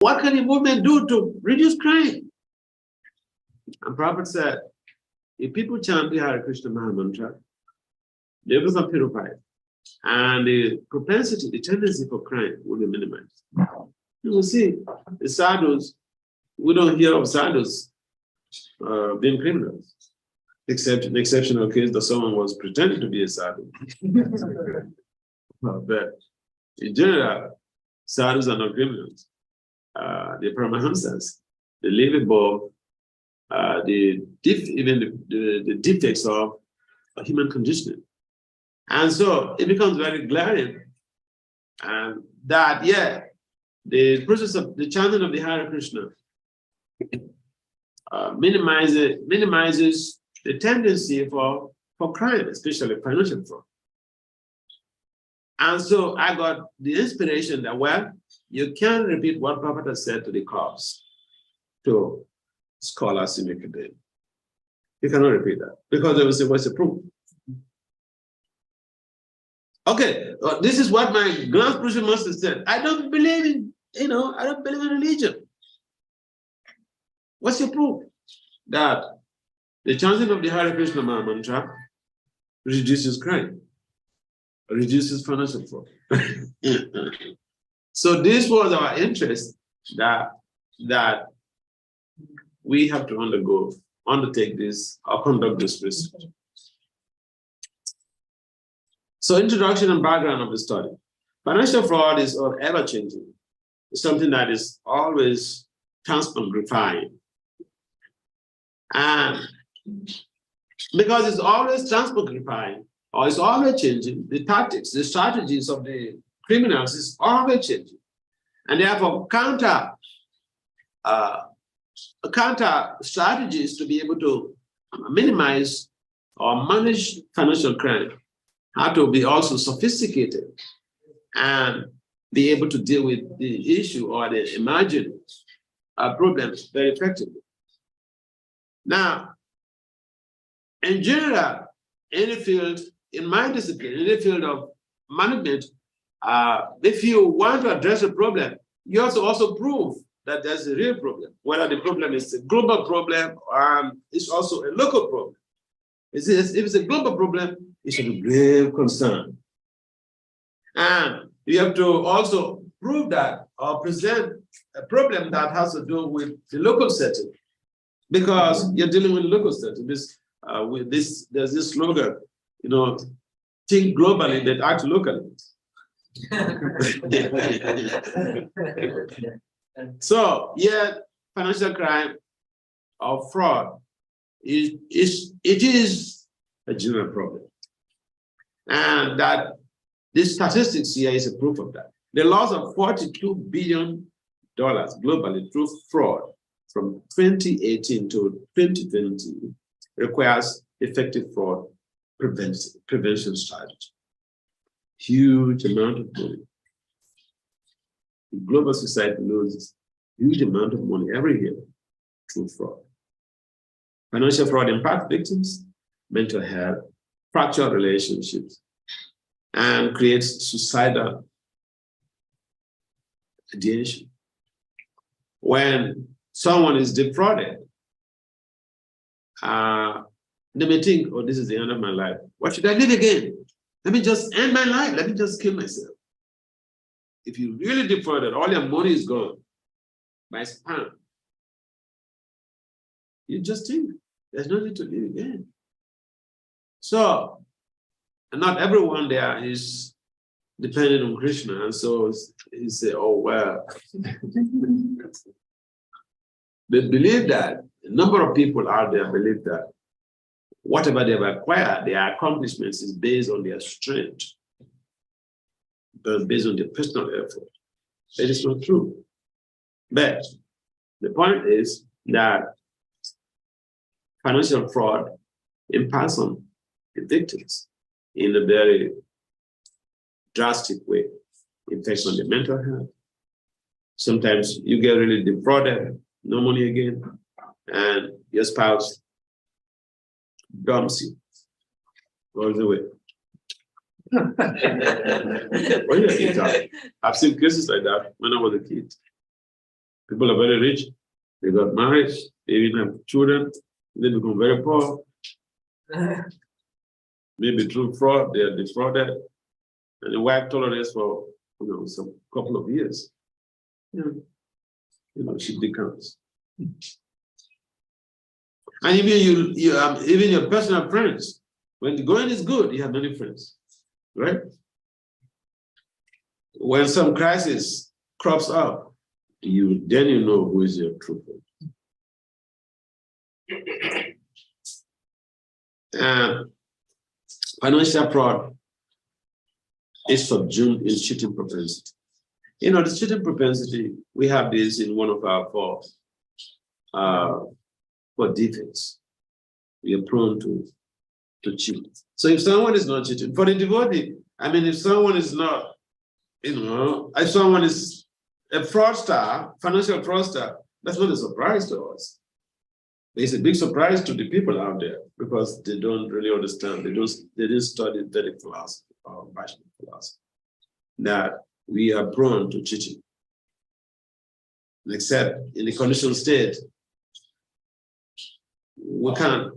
what can the movement do to reduce crime? And Prabhupada said, if people chant the Hare Krishna Maha Mantra, they become purified. And the propensity, the tendency for crime will be minimized. You will see, the sadhus, we don't hear of sadhus being criminals, except in exceptional case that someone was pretending to be a sadhu. But in general, sadhus are not criminals. They're paramahamsas. They live above the defects of human conditioning. And so it becomes very glaring that, the process of the chanting of the Hare Krishna minimizes the tendency for crime, especially financial fraud. And so I got the inspiration that, well, you can't repeat what Prabhupada said to the cops, to scholars in Nicodemus. You cannot repeat that because they will say, what's the proof? Okay, this is what my grand spiritual master said. I don't believe in, I don't believe in religion. What's your proof? That the chanting of the Hare Krishna Maha Mantra reduces crime, reduces financial fraud. So this was our interest that we have to undertake this or conduct this research. So introduction and background of the study. Financial fraud is ever changing. It's something that is always transmogrifying. And because it's always transmogrifying, or it's always changing, the tactics, the strategies of the criminals is always changing. And therefore, counter strategies to be able to minimize or manage financial crime have to be also sophisticated and be able to deal with the issue or the imagined problems very effectively. Now, in general, any field, in my discipline, in the field of management, if you want to address a problem, you have to also prove that there's a real problem, whether the problem is a global problem or it's also a local problem. If it's a global problem, it should be grave concern. And you have to also prove that or present a problem that has to do with the local setting, because you're dealing with local setting. There's this slogan, think globally, but act locally. So, financial crime or fraud it is a general problem, and that this statistics here is a proof of that. The loss of $42 billion globally through fraud from 2018 to 2020 requires effective fraud prevention strategy. Huge amount of money. The global society loses huge amount of money every year through fraud. Financial fraud impacts victims, mental health, fractured relationships, and creates suicidal ideation. When someone is defrauded, they may think, oh, this is the end of my life. What should I live again? Let me just end my life. Let me just kill myself. If you really defrauded, all your money is gone by spam. You just think there's no need to live again. So, and not everyone there is dependent on Krishna, and so he say, oh, well. They believe that, a number of people out there believe that whatever they've acquired, their accomplishments is based on their strength, but based on their personal effort. That is not true. But the point is that financial fraud impacts on the victims in a very drastic way. It affects on the mental health. Sometimes you get really defrauded, no money again, and your spouse dumps you all the way. I've seen cases like that when I was a kid. People are very rich, they got married, they even have children, they become very poor. Maybe through fraud, they are defrauded, and the wife tolerates for some couple of years. She becomes. And even even your personal friends, when the going is good, you have many friends, right? When some crisis crops up, then you know who is your true friend. And financial fraud is subsumed in cheating propensity. The cheating propensity, we have this in one of our four defects. We are prone to cheat. So if someone is not cheating, for the devotee, if someone is not, if someone is a fraudster, financial fraudster, that's not a surprise to us. It's a big surprise to the people out there because they don't really understand. They didn't study Vedic philosophy or Vaishnava philosophy. That we are prone to cheating. Except in the conditional state, we can't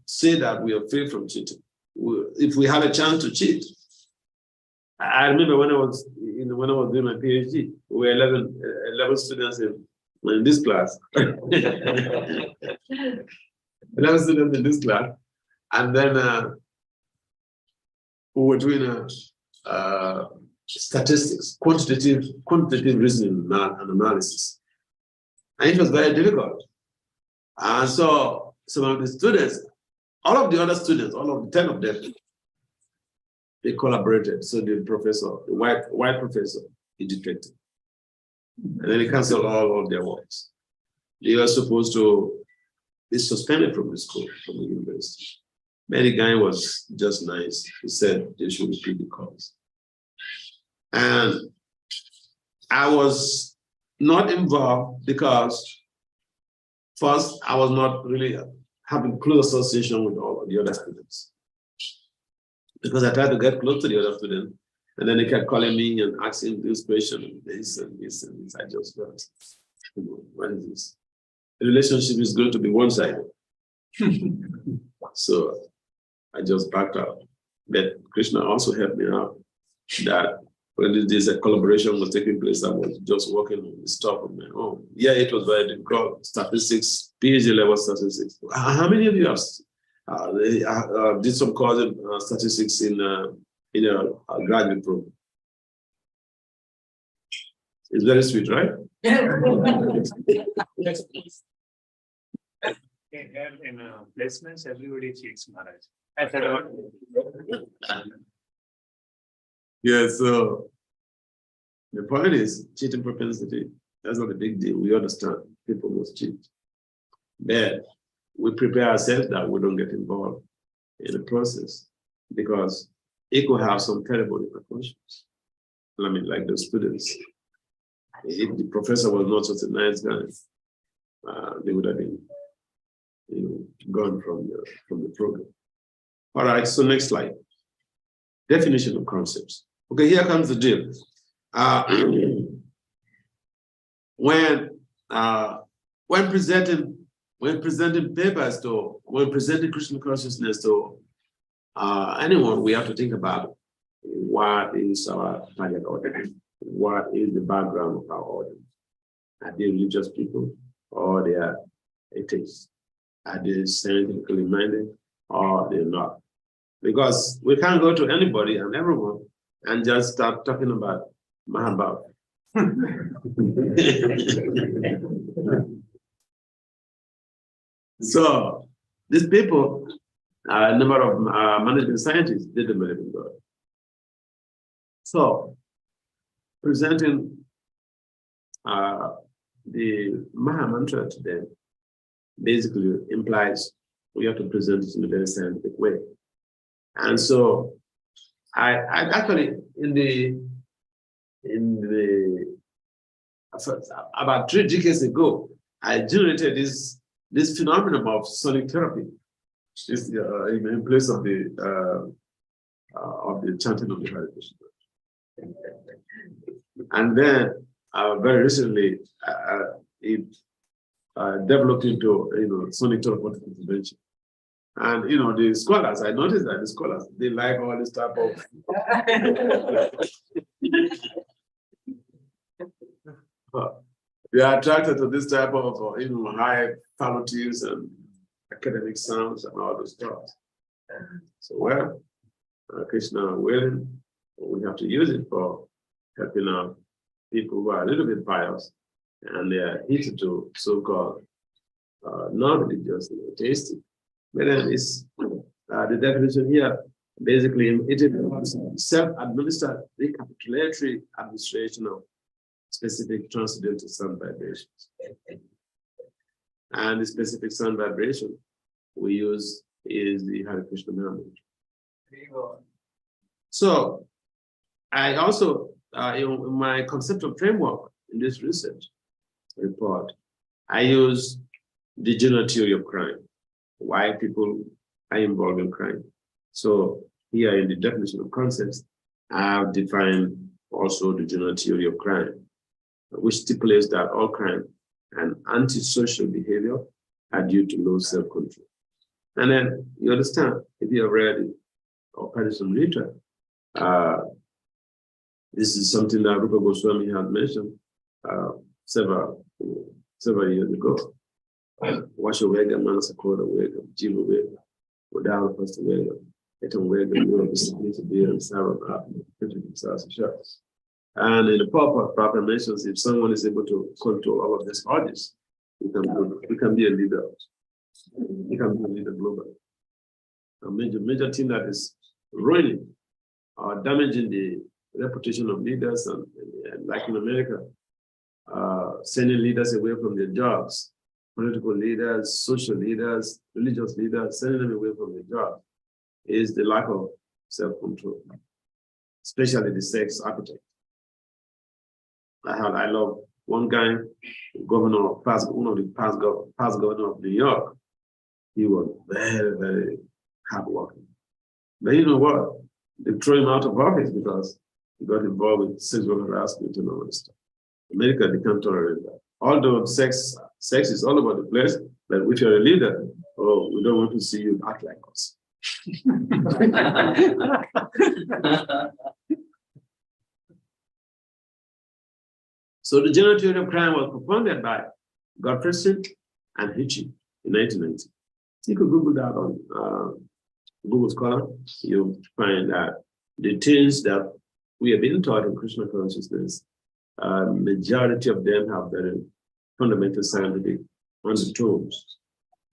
say that we are free from cheating. If we have a chance to cheat, I remember when I was doing my PhD, we were 11 students in this class. 11 students in this class, and then we were doing statistics, quantitative reasoning and analysis, and it was very difficult. And so some of the students, all of the other students, all of the 10 of them, they collaborated. So the professor, the white professor, he detected. And then he canceled all of their works. They were supposed to be suspended from the school, from the university. But the guy was just nice. He said they should repeat the course. And I was not involved because first, I was not really having close association with all of the other students. Because I tried to get close to the other students, and then they kept calling me and asking this question and this and this and this. I just felt, what is this? The relationship is going to be one-sided. So I just backed out. But Krishna also helped me out that when this collaboration was taking place, I was just working on the stuff on my own. Yeah, it was very difficult. Statistics, PhD level statistics. How many of you have did some course in statistics in a graduate program? It's very sweet, right? In placements, everybody cheats, Maharaj. Yeah, so the point is cheating propensity. That's not a big deal. We understand people must cheat. But we prepare ourselves that we don't get involved in the process because it could have some terrible repercussions. Like the students. If the professor was not such a nice guy, they would have been gone from the program. All right, so next slide. Definition of concepts. Okay, here comes the deal. When presenting papers when presenting Krishna consciousness to anyone, we have to think about what is our target audience, what is the background of our audience. Are they religious people or they are atheists? Are they scientifically minded or they're not? Because we can't go to anybody and everyone and just start talking about Mahabharata. So these people, a number of management scientists, they don't believe in God. So presenting the Maha Mantra to them basically implies we have to present it in a very scientific way. And so I actually about 3 decades ago, I generated this phenomenon of sonic therapy. This in place of the chanting of the Hare Krishna. And then very recently it developed into sonic therapeutic intervention. And the scholars, I noticed that the scholars, they like all this type of they are attracted to this type of high qualities and academic sounds and all those stuff. So well, Krishna willing, we have to use it for helping out people who are a little bit pious and they are heated to so-called non-religious, tasty. But then it's the definition here, basically it is self-administered recapitulatory administration of specific transcendental sound vibrations. And the specific sound vibration we use is the Hare Krishna Mantra. So I also, in my conceptual framework in this research report, I use the general theory of crime, why people are involved in crime. So here in the definition of concepts, I have defined also the general theory of crime, which stipulates that all crime and antisocial behavior are due to low self-control. And then you understand, if you have read it or read some literature, this is something that Rupa Goswami had mentioned several years ago. Washa Vega, Manasakota Vega, Jiva Vega, Wadala Pasta Vega, Etam Vega, to be and Sarah, and in the proper mentions, if someone is able to control all of these audience, we can be a leader. We can be a leader globally. A major thing that is ruining or damaging the reputation of leaders, and like in America, sending leaders away from their jobs, political leaders, social leaders, religious leaders, sending them away from their jobs, is the lack of self-control, especially the sex appetite. I love one guy, one of the past governor of New York. He was very, very hardworking. But you know what? They threw him out of office because he got involved with sexual harassment and all that stuff. America, they can't tolerate that. Although sex is all over the place, but if you're a leader, oh, we don't want to see you act like us. So the general theory of crime was propounded by Gottfriedson and Hitching in 1990. You could Google that on Google Scholar. You'll find that the things that we have been taught in Krishna consciousness, majority of them have very fundamental scientific undertones.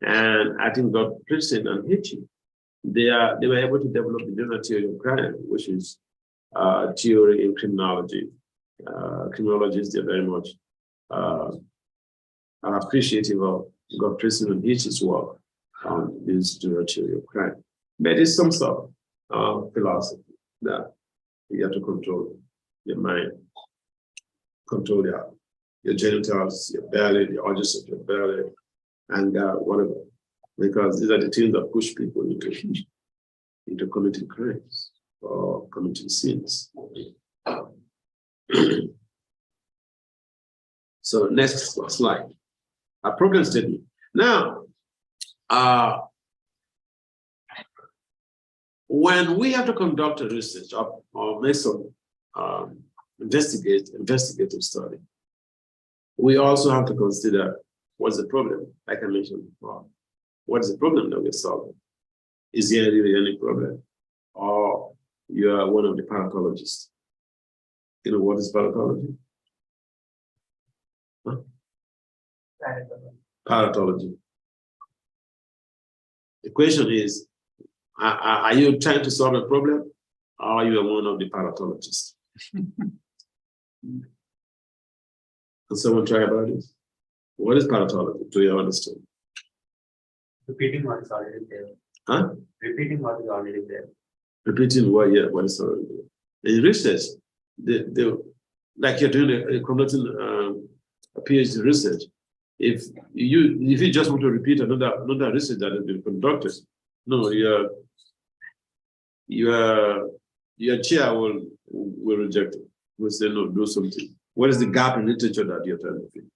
And I think Gottfriedson and Hitching, they were able to develop the general theory of crime, which is theory in criminology. Criminologists, they're very much appreciative of Gottfriedson and Hitch's work on this general theory of crime. But it's some sort of philosophy that you have to control your mind, control your genitals, your belly, the urges of your belly, and whatever. Because these are the things that push people into committing crimes or committing sins. So next slide. A problem statement. Now, when we have to conduct a research or make some investigative study, we also have to consider what's the problem, like I mentioned before. What is the problem that we're solving? Is there really any problem? Or you are one of the paratologists? You know what is paratology? Huh? Paratology. The question is, are you trying to solve a problem, or are you one of the paratologists? Can someone try about it? What is paratology? Do you understand? Repeating what is already there. Huh? Repeating what is already there. Repeating what is already there. In research, like you're doing conducting a PhD research, if you just want to repeat another research that has been conducted, no, your chair will reject it. Will say no, do something. What is the gap in literature that you're trying to fill?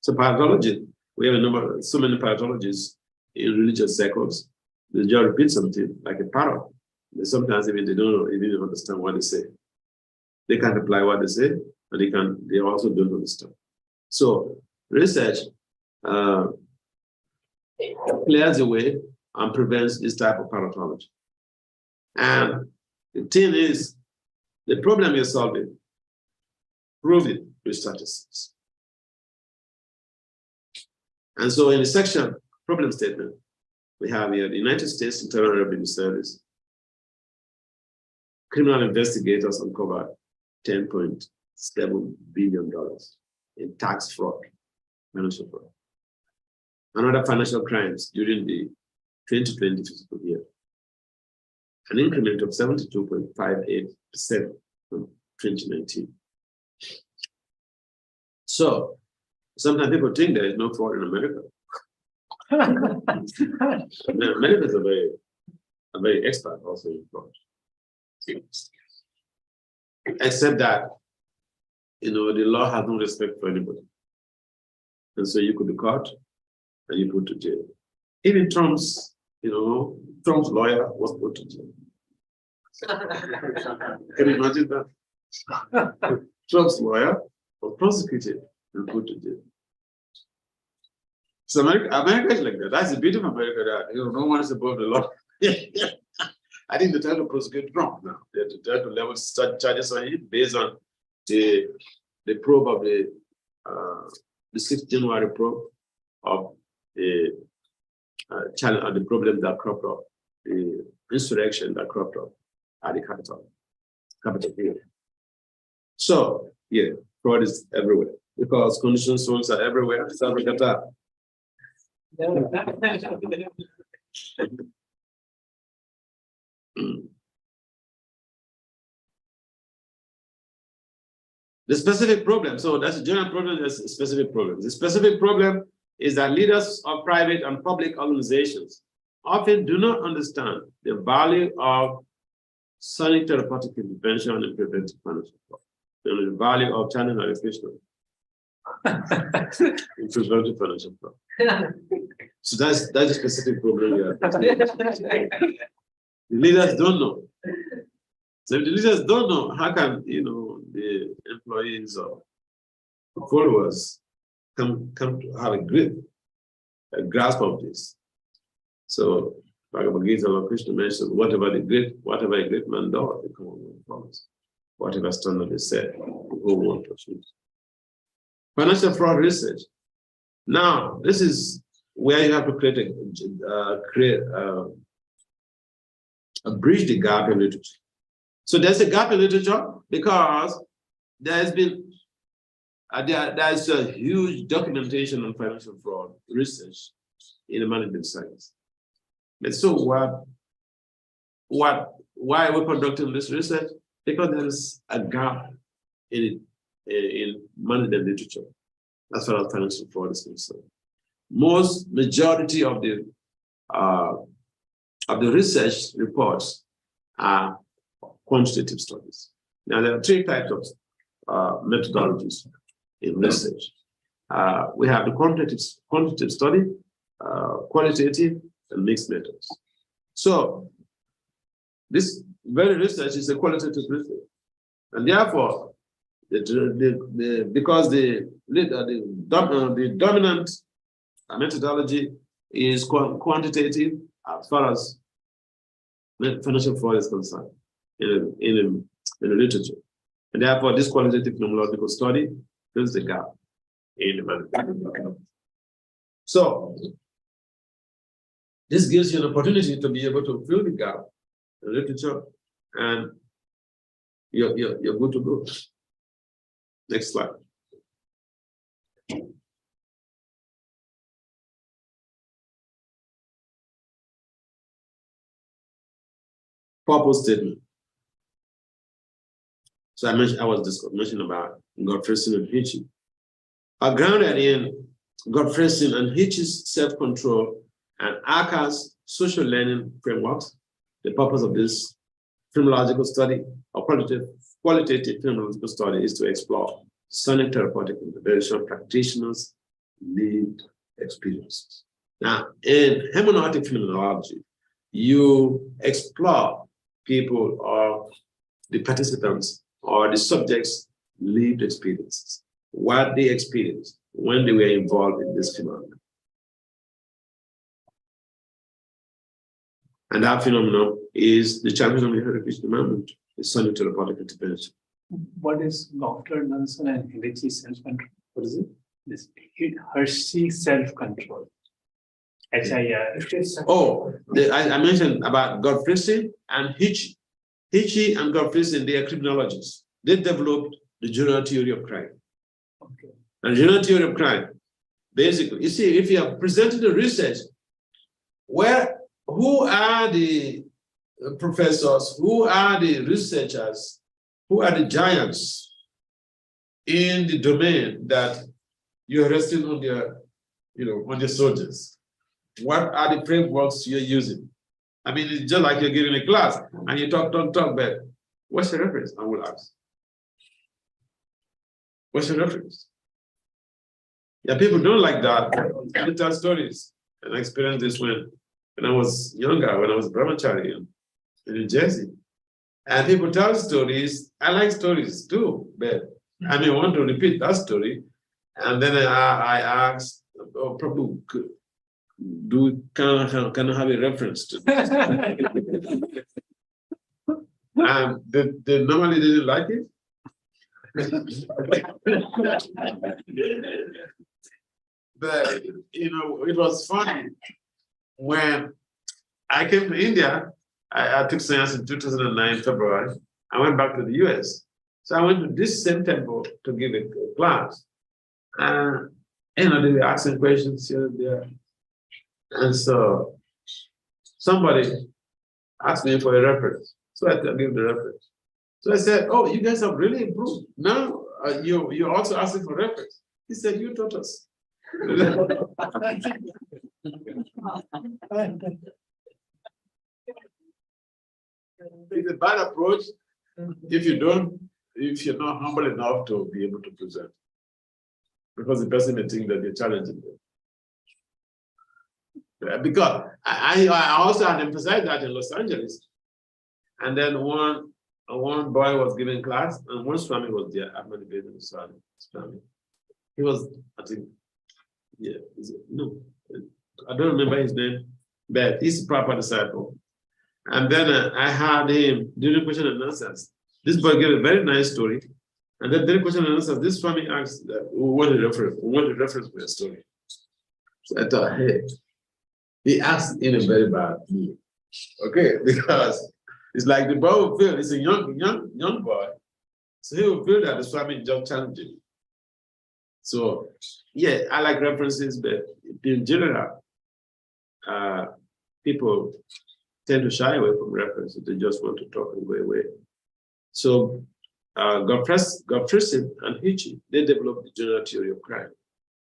So pathology, we have so many pathologies in religious circles. They just repeat something like a parrot. Sometimes even they don't even understand what they say. They can't apply what they say, and they also don't understand. So research clears the way and prevents this type of pathology. And the thing is, the problem you're solving, prove it with statistics. And so in the section problem statement, we have here the United States Internal Revenue Service. Criminal investigators uncovered $10.7 billion in tax fraud, financial fraud, and other financial crimes during the 2020 fiscal year, an increment of 72.58% from 2019. So sometimes people think there is no fraud in America. Americans are very expert also in fraud. Except that, the law has no respect for anybody. And so you could be caught and you put to jail. Even Trump's lawyer was put to jail. Can you imagine that? Trump's lawyer was prosecuted and put to jail. So America is like that. That's the beauty of America, that no one is above the law. I think they're trying to prosecute Trump now. They're trying to level charges on him based on the probe of the 6th January probe of the problem that cropped up, the insurrection that cropped up at the Capitol Hill. So, yeah, fraud is everywhere because condition zones are everywhere. South Africa. The specific problem, so that's a general problem, there's a specific problem. The specific problem is that leaders of private and public organizations often do not understand the value of sonic therapeutic intervention and preventive financial fraud. The value of channel education in preventive financial fraud. So that's a specific problem here. The leaders don't know. So if the leaders don't know, how can the employees or followers come to have a grasp of this? So Bhagavad Gita, Krishna mentioned, whatever a great man does, the common man follows. Whatever standard is set, the whole world pursues. Financial fraud research. Now, this is where you have to bridge the gap in literature. So there's a gap in literature because there's been there's a huge documentation on financial fraud research in the management science. And so why are we conducting this research? Because there's a gap in management literature as far as financial fraud is concerned. Majority of the research reports are quantitative studies. Now there are three types of methodologies in research. We have the quantitative study, qualitative, and mixed methods. So this very research is a qualitative research, and therefore, because the dominant methodology is quantitative as far as financial fraud is concerned in the literature, and therefore this qualitative phenomenological study fills the gap in the management. So this gives you an opportunity to be able to fill the gap in literature, and you're good to go. Next slide. Purpose statement. So I was mentioning about Gottfriedson and Hitchens. Are grounded in Gottfriedson and Hitchens' self-control and Acker's social learning frameworks. The purpose of this phenomenological study or qualitative qualitative phenomenological study is to explore sonic therapeutic intervention practitioners' lived experiences. Now, in hermeneutic phenomenology, you explore people or the participants or the subjects' lived experiences, what they experienced when they were involved in this phenomenon. And that phenomenon is the champion of the heritage movement, the sonic therapeutic intervention. What is Dr. Nelson and Hershey self-control? What is it? This Hershey self-control. HIR. Oh, I mentioned about Godfrey and Hitchie. Hitchie and Godfrey, they are criminologists. They developed the general theory of crime. Okay. And general theory of crime, basically, you see, if you are presenting the research, who are the professors, who are the researchers, who are the giants in the domain that you're resting on their, on the soldiers? What are the frameworks you're using? I mean, it's just like you're giving a class and you talk, but what's the reference? I will ask. What's the reference? Yeah, people don't like that. They tell stories. And I experienced this when I was younger, when I was brahmachari in New Jersey. And people tell stories. I like stories too, but I may want to repeat that story. And then I asked, Prabhu, can I have a reference to this? And they normally didn't like it. But it was funny when I came to India. I took science in 2009 February. I went back to the US. So I went to this same temple to give a class. And they were asking questions here and there. And so somebody asked me for a reference. So I gave the reference. So I said, oh, you guys have really improved. Now you're also asking for reference. He said, you taught us. It's a bad approach if you're not humble enough to be able to present. Because the person may think that you're challenging them. Because I also had emphasized that in Los Angeles. And then one boy was giving class, and one Swami was there. I'm not debating the Swami. He was, I think, no, I don't remember his name, but he's a proper disciple. And then I had him during question and answers. This boy gave a very nice story. And then during question and answers, this Swami asked, what a reference for a story. So I thought, hey, he asked in a very bad mood. Okay, because it's like the boy will feel, it's a young boy. So he will feel that the Swami is just challenging. So yeah, I like references, but in general, people tend to shy away from references. They just want to talk and go away. So Godfrey and Hitchie, they developed the general theory of crime.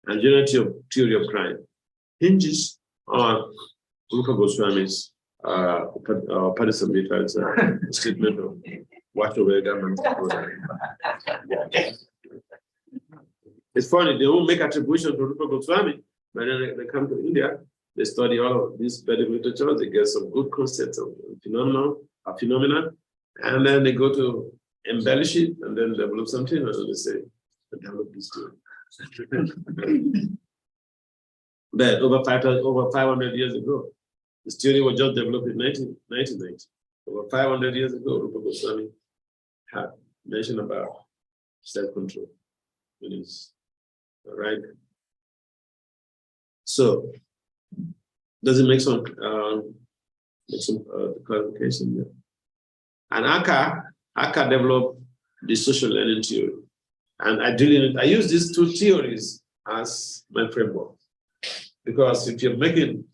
And general theory of crime hinges on Rupa Goswami's Padisamrita's statement of watch over government. It's funny, they won't make attribution to Rupa Goswami, but then they come to India, they study all of this Vedic literature, they get some good concepts of phenomena, and then they go to embellish it and then develop something, and then they say, develop this too. But over 500 years ago, this theory was just developed in 1990. Over 500 years ago, Rupa Goswami had mentioned about self-control. It is right. So, does it make some clarification there? And Aka developed the social learning theory. And I use these two theories as my framework. Because if you're making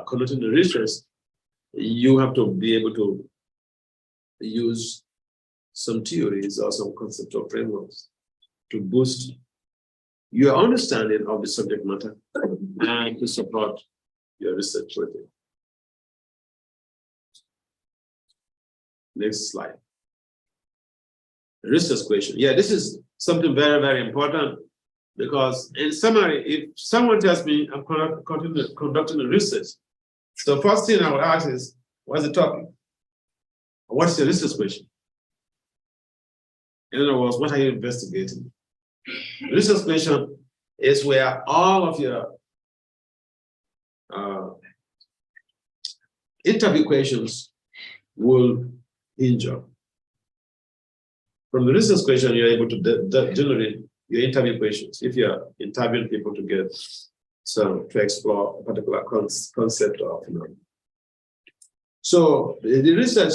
connoting the research, you have to be able to use some theories or some conceptual frameworks to boost your understanding of the subject matter and to support your research project. Next slide. Research question. Yeah, this is something very, very important because in summary, if someone tells me I'm conducting a research, so first thing I would ask is, what's the topic? What's the research question? In other words, what are you investigating? Research question is where all of your interview questions will hinge on. From the research question, you're able to generate your interview questions if you're interviewing people to get to explore a particular concept or phenomenon. So the research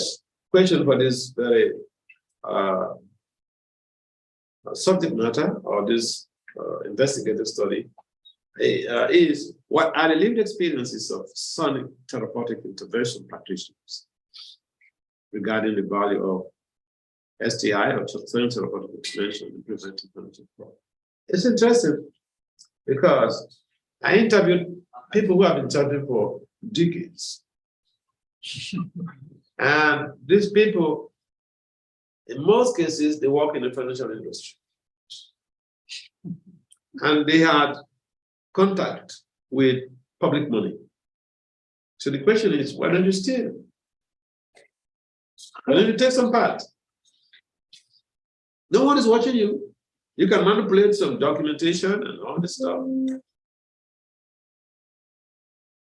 question for this very subject matter or this investigative study is what are the lived experiences of sonic therapeutic intervention practitioners regarding the value of STI or sonic therapeutic intervention in preventing mental health. It's interesting because I interviewed people who have been charging for decades. And these people, in most cases, they work in the financial industry. And they had contact with public money. So the question is, why don't you steal? Why don't you take some part? No one is watching you. You can manipulate some documentation and all this stuff.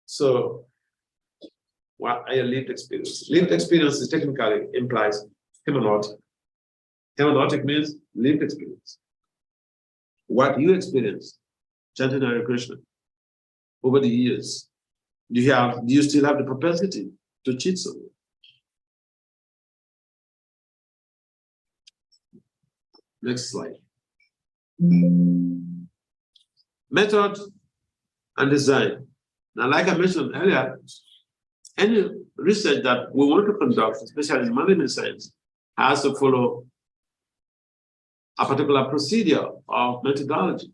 So, what are your lived experiences? Lived experiences technically implies hermeneutic. Hermeneutic means lived experience. What you experienced, chanting Hare Krishna, over the years, do you still have the propensity to cheat someone? Next slide. Method and design. Now, like I mentioned earlier, any research that we want to conduct, especially in management science, has to follow a particular procedure of methodology.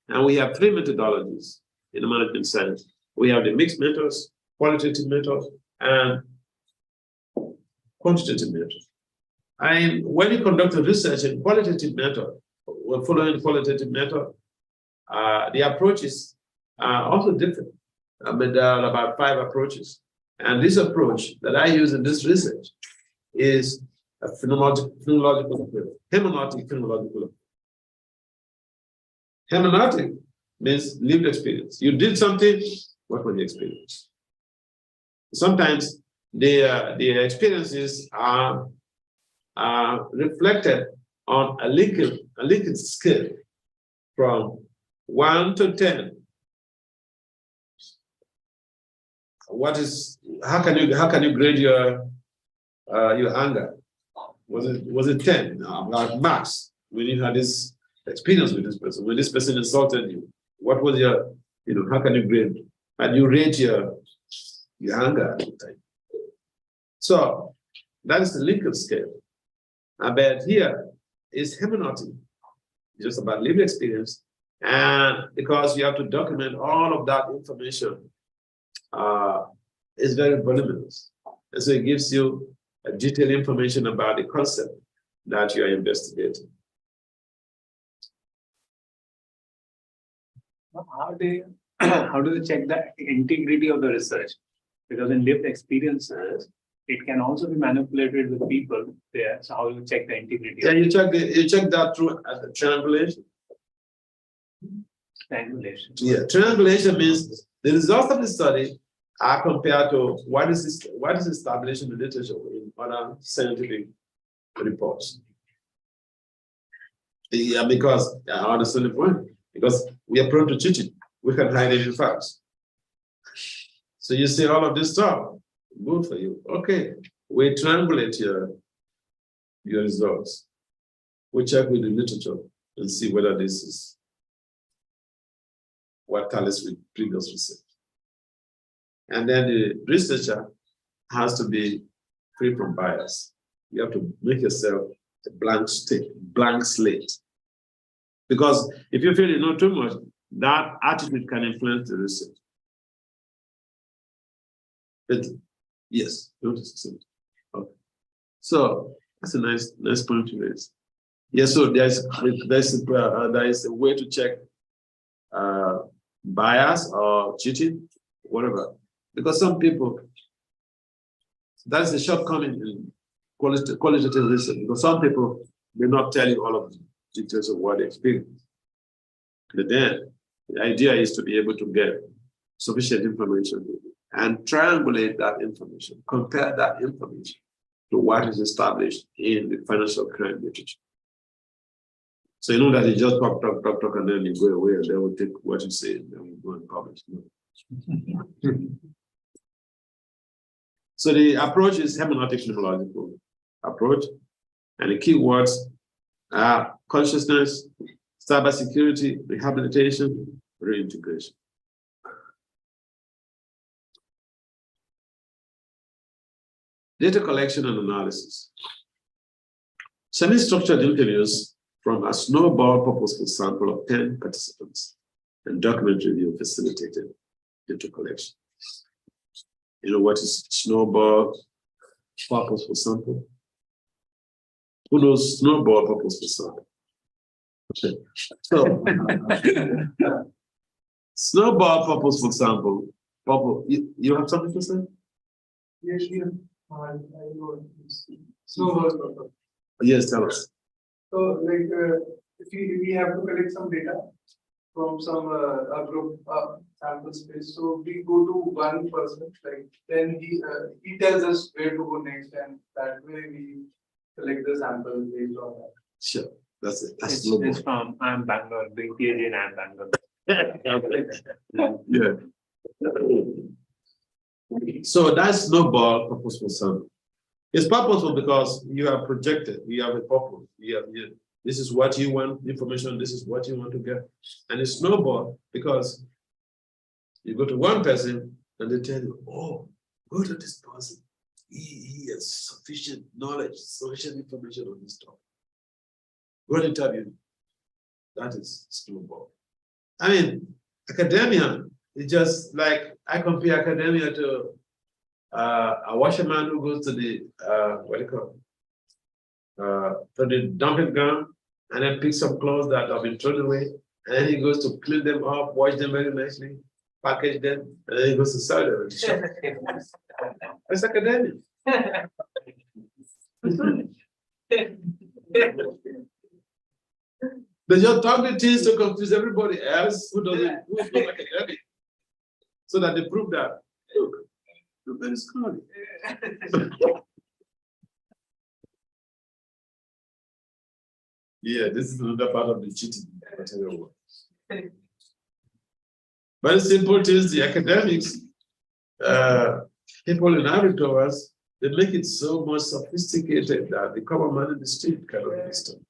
And we have three methodologies in the management science. We have the mixed methods, qualitative method, and quantitative method. And when you conduct a research in qualitative method, we're following qualitative method, the approaches are also different. There are about 5 approaches. And this approach that I use in this research is a phenomenological approach, hermeneutic phenomenological approach. Hermeneutic means lived experience. You did something, what was the experience? Sometimes the experiences are reflected on a Likert scale from 1 to 10. How can you grade your anger? Was it 10? About max, when you had this experience with this person, when this person insulted you, what was your, how can you grade? And you rate your anger at the time. So that is the Likert scale. But here is hermeneutic, just about lived experience. And because you have to document all of that information, it's very voluminous. And so it gives you a detailed information about the concept that you are investigating. How do you check the integrity of the research? Because in lived experiences, it can also be manipulated with people there. So how do you check the integrity? Yeah, you check that through triangulation. Triangulation. Yeah, triangulation means the results of the study are compared to what is established in the literature in other scientific reports. Yeah, because I understand the point. Because we are prone to cheating, we can hide it in facts. So you see all of this stuff, good for you. Okay, we triangulate your results. We check with the literature and see whether this is what tallies with previous research. And then the researcher has to be free from bias. You have to make yourself a blank slate. Because if you feel you know too much, that attitude can influence the research. But yes, don't succeed. Okay. So that's a nice point to raise. Yeah, so there's a way to check bias or cheating, whatever. Because some people, that's the shortcoming in qualitative research, because some people may not tell you all of the details of what they experience. But then the idea is to be able to get sufficient information and triangulate that information, compare that information to what is established in the financial crime literature. So you know that you just talk, and then you go away, and they will take what you say and then we go and publish. So the approach is hermeneutic phenomenological approach, and the key words are consciousness, cybersecurity, rehabilitation, reintegration. Data collection and analysis. Semi-structured interviews from a snowball purposeful sample of 10 participants and document review facilitated data collection. You know what is snowball purposeful sample? Who knows snowball purposeful sample? Okay. So, snowball purposeful sample. You have something to say? Yes, yeah. I know. Snowball. Yes, tell us. So, like, if we have to collect some data from some a group sample space, so we go to one person, like then he tells us where to go next, and that way we collect the sample based on that. Sure, that's it. That's It's from I'm Bangalore, big PhD in I'm Bangalore. Yeah. So that's snowball purposeful sample. It's purposeful because you are projected. You have a purpose. This is what you want information. This is what you want to get. And it's snowball because you go to one person and they tell you, oh, go to this person. He has sufficient knowledge, sufficient information on this topic. Go and interview him. That is snowball. I mean, academia is just like I compare academia to a washerman who goes to the to the dumping ground and then picks some clothes that have been thrown away, and then he goes to clean them up, wash them very nicely, package them, and then he goes to sell them in the shop. It's academic. They just talk the things to confuse everybody else who's not academic, so that they prove that, look, you're very scholarly. Yeah, this is another part of the cheating. Very simple things, the academics, people in auditors, they make it so much sophisticated that the common man in the street cannot understand.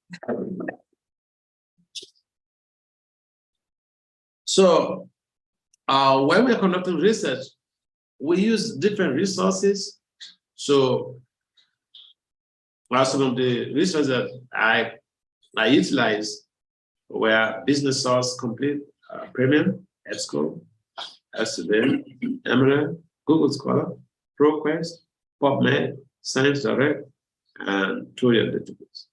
So, when we're conducting research, we use different resources. So, some of the research that I utilize were Business Source Complete, Premium, EBSCO, Elsevier, Emerald, Google Scholar, ProQuest, PubMed, Science Direct, and Turian Database.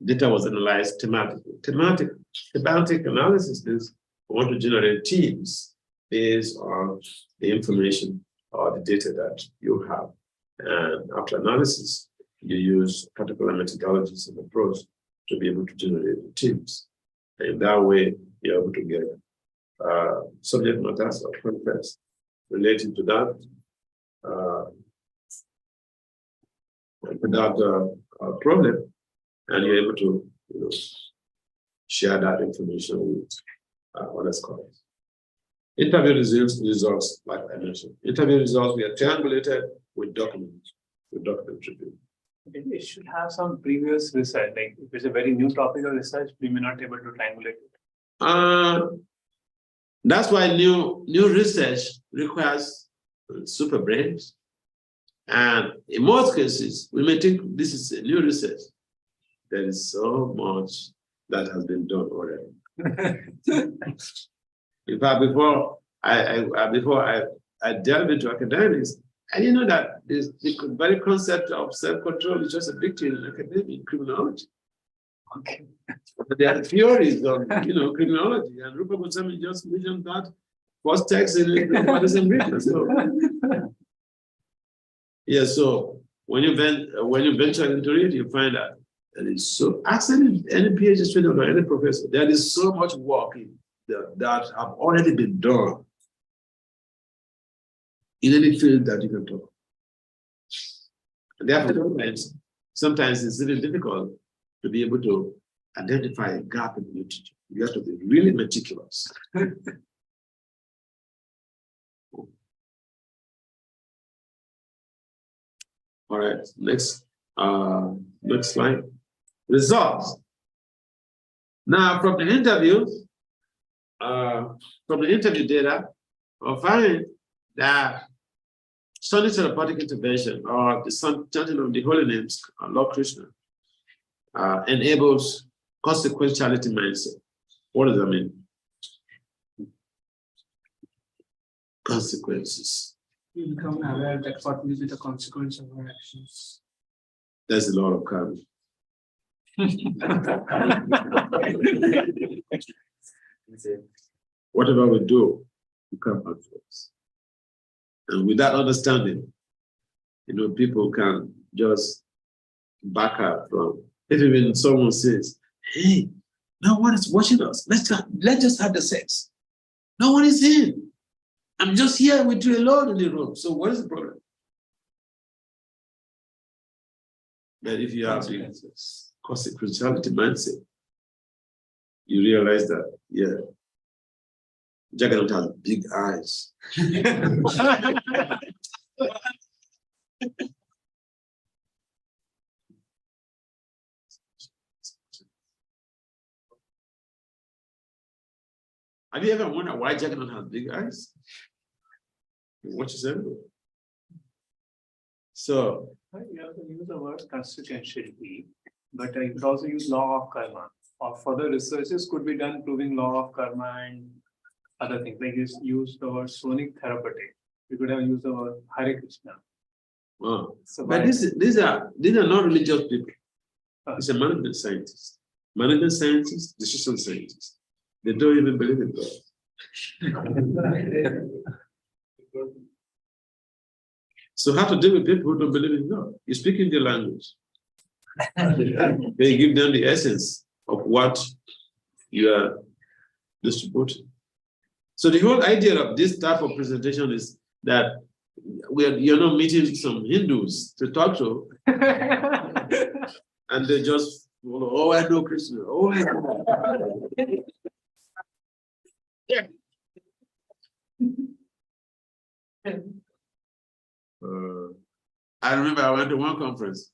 Data was analyzed thematically. Thematic analysis is we want to generate teams based on the information or the data that you have. And after analysis, you use particular methodologies and approach to be able to generate the teams. And in that way, you're able to get subject matters or context relating to that problem, and you're able to share that information with other scholars. Interview results, like I mentioned. Interview results, we are triangulated with document review. It should have some previous research, like if it's a very new topic of research, we may not be able to triangulate it. That's why new research requires super brains. And in most cases, we may think this is a new research. There is so much that has been done already. In fact, before I delve into academics, And you know that the very concept of self-control is just a big thing in academia, in criminology. Okay. But there are theories on, criminology, and Rupa Goswami just mentioned that first text in the Buddhism written. So, yeah, so when you venture into it, you find that there is so. Ask any PhD student or any professor. There is so much work that have already been done in any field that you can talk. And therefore, sometimes it's really difficult to be able to identify a gap in the literature. You have to be really meticulous. All right, next slide. Results. Now, from the interview data, we'll find that studying therapeutic intervention or the chanting of the holy names, Lord Krishna, enables consequentiality mindset. What does that mean? Consequences. You become aware that what will be the consequence of our actions. There's a lot of karma. Whatever we do, we come back to us. And with that understanding, people can just back up from, if even someone says, hey, no one is watching us. Let's just have the sex. No one is in. I'm just here with you alone in the room. So what is the problem? But if you have the consequentiality mindset, you realize that, yeah, Jagannath has big eyes. Have you ever wondered why Jagannath has big eyes? He watches everywhere. So you have to use the word consequentiality, but you could also use law of karma. Or further researches could be done proving law of karma and other things. Like you use the word sonic therapeutic. You could have used the word Hare Krishna. wow. So But these are not religious people. It's a management scientist. Management scientists, decision scientists. They don't even believe in God. So how to deal with people who don't believe in God? You speak in their language. They give them the essence of what you are distributing. So the whole idea of this type of presentation is that you're not meeting some Hindus to talk to, and they just follow, oh, I know Krishna. Oh, I know. Yeah. I remember I went to one conference,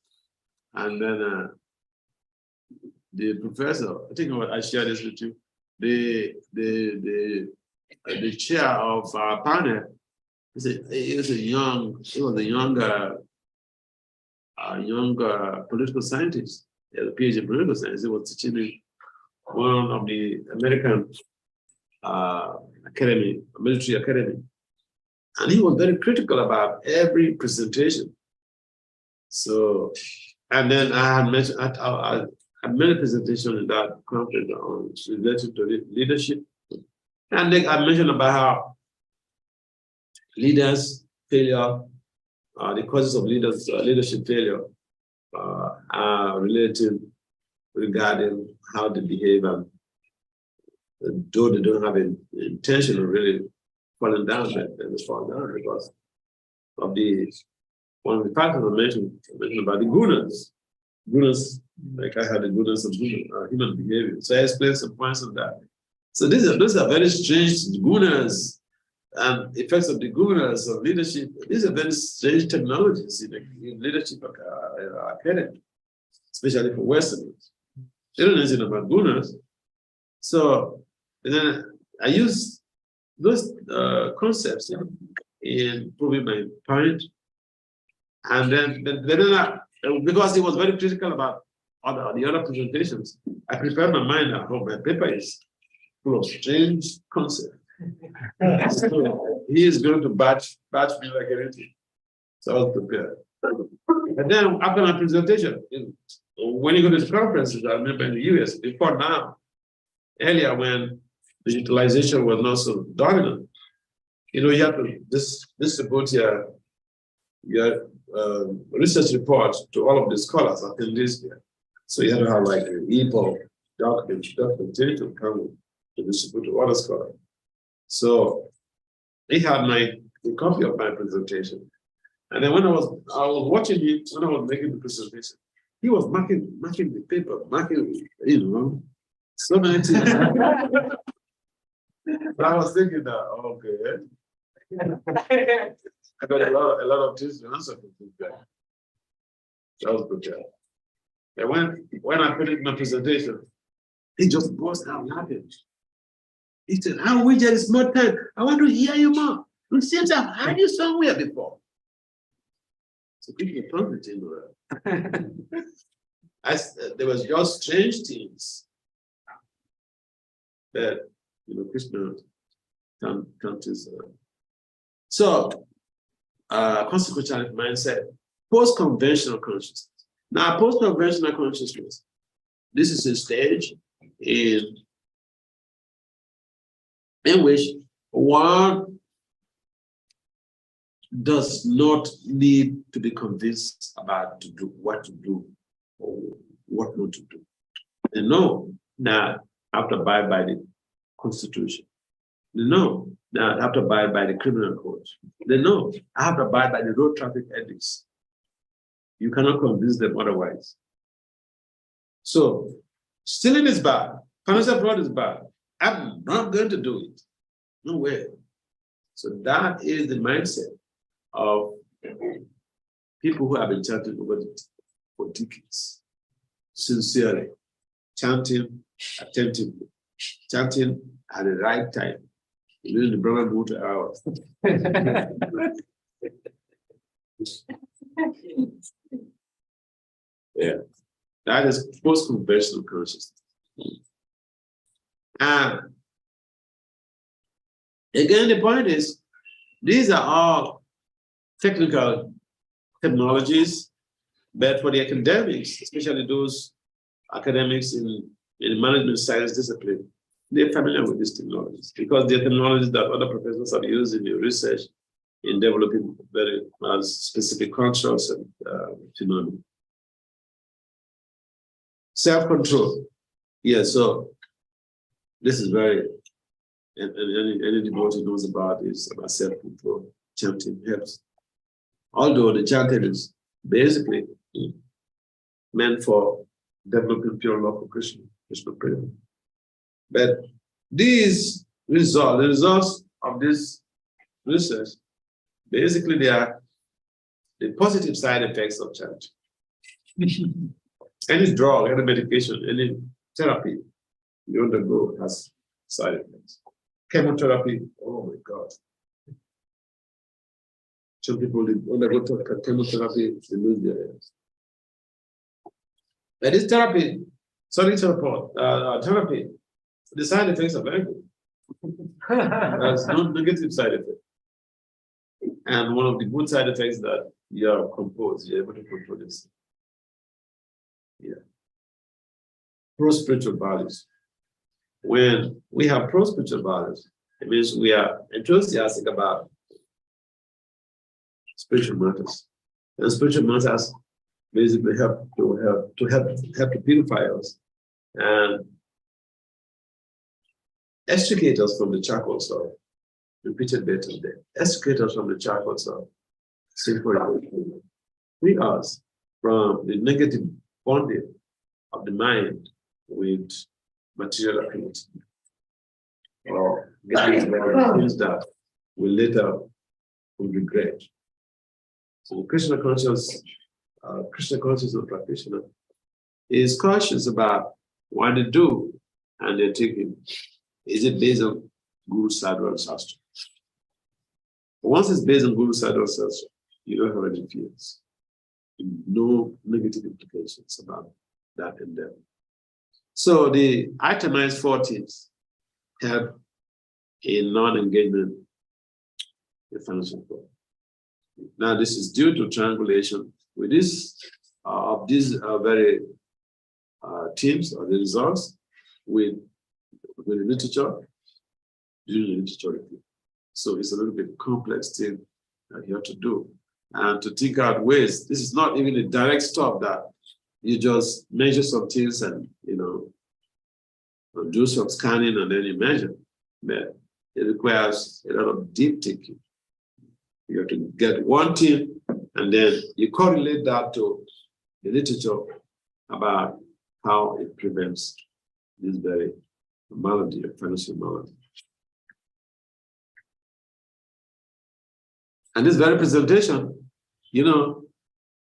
and then the professor, I think I shared this with you, the chair of our panel, he was a young political scientist. He had a PhD in political science. He was teaching in one of the American military academy. And he was very critical about every presentation. So, and then I had mentioned, I made a presentation in that conference on related to leadership. And then I mentioned about how leaders' failure, the causes of leadership failure are related regarding how they behave, and though they don't have an intention of really falling down, but they fall down because of one of the factors I mentioned about the gunas. Gunas, like I had the gunas of human behavior. So I explained some points on that. So those are very strange gunas and effects of the gunas of leadership. These are very strange technologies in leadership academy, especially for Westerners. They don't know anything about gunas. So then I use those concepts in proving my point. And then because he was very critical about the other presentations, I prepared my mind at home. My paper is full of strange concepts. So he is going to batch me like anything. So I was prepared. And then after my presentation, when you go to the conferences, I remember in the US, before now, earlier when digitalization was not so dominant, you have to distribute your research reports to all of the scholars attendees here. So you have to have like an EPUB documentation come to distribute to other scholars. So he had a copy of my presentation. And then when I was watching it, when I was making the presentation, he was marking the paper, so many things. But I was thinking that, okay. I got a lot of things to answer to that. That was good job. And when I finished my presentation, he just burst out laughing. He said, "I wish there is more time. I want to hear you more. It seems I've heard you somewhere before." So people prompted him. There was just strange things that Krishna can't So consequential mindset, post-conventional consciousness. Now, post-conventional consciousness, this is a stage in which one does not need to be convinced about what to do or what not to do. They know that I have to abide by the Constitution. They know that I have to abide by the criminal code. They know I have to abide by the road traffic ethics. You cannot convince them otherwise. So stealing is bad. Financial fraud is bad. I'm not going to do it. No way. So that is the mindset of people who have been chanting for decades. Sincerely, chanting attentively, chanting at the right time. During the Brahma Muhurta hours. Yeah, that is post-conventional consciousness. And again, the point is, these are all technical technologies, but for the academics, especially those academics in management science discipline, they're familiar with these technologies because they're technologies that other professors have used in their research in developing very specific constructs and phenomena. Self-control. Yeah, so this is very, any devotee knows about is about self-control. Chanting helps. Although the chanting is basically meant for developing pure love for Krishna prayer. But these results, the results of this research, basically they are the positive side effects of chanting. Any drug, any medication, any therapy you undergo has side effects. Chemotherapy, oh my God. Some people undergo chemotherapy, they lose their ears. But this therapy, therapy, the side effects are very good. There's no negative side effect. And one of the good side effects that you are composed, you're able to control this. Yeah. Pro-spiritual values. When we have pro-spiritual values, it means we are enthusiastic about spiritual matters. And spiritual matters basically help to purify us and extricate us from the charcoal soil. Repeated better there. Extricate us from the charcoal soil. Free us from the negative bonding of the mind with material activity, or getting things that we later will regret. So the Krishna conscious practitioner is cautious about what they do and they're thinking, is it based on Guru Sadhana and Shastra? Once it's based on Guru Sadhana and Shastra, you don't have any fears. No negative implications about that endeavor. So the itemized 4 tips help in non-engagement with financial fraud. Now, this is due to triangulation with this of these very teams or the results with the literature, using the literature review. So it's a little bit complex thing that you have to do. And to think out ways, this is not even a direct stuff that you just measure some things and, do some scanning and then you measure. But it requires a lot of deep thinking. You have to get one thing and then you correlate that to the literature about how it prevents this very malady, financial malady. And this very presentation,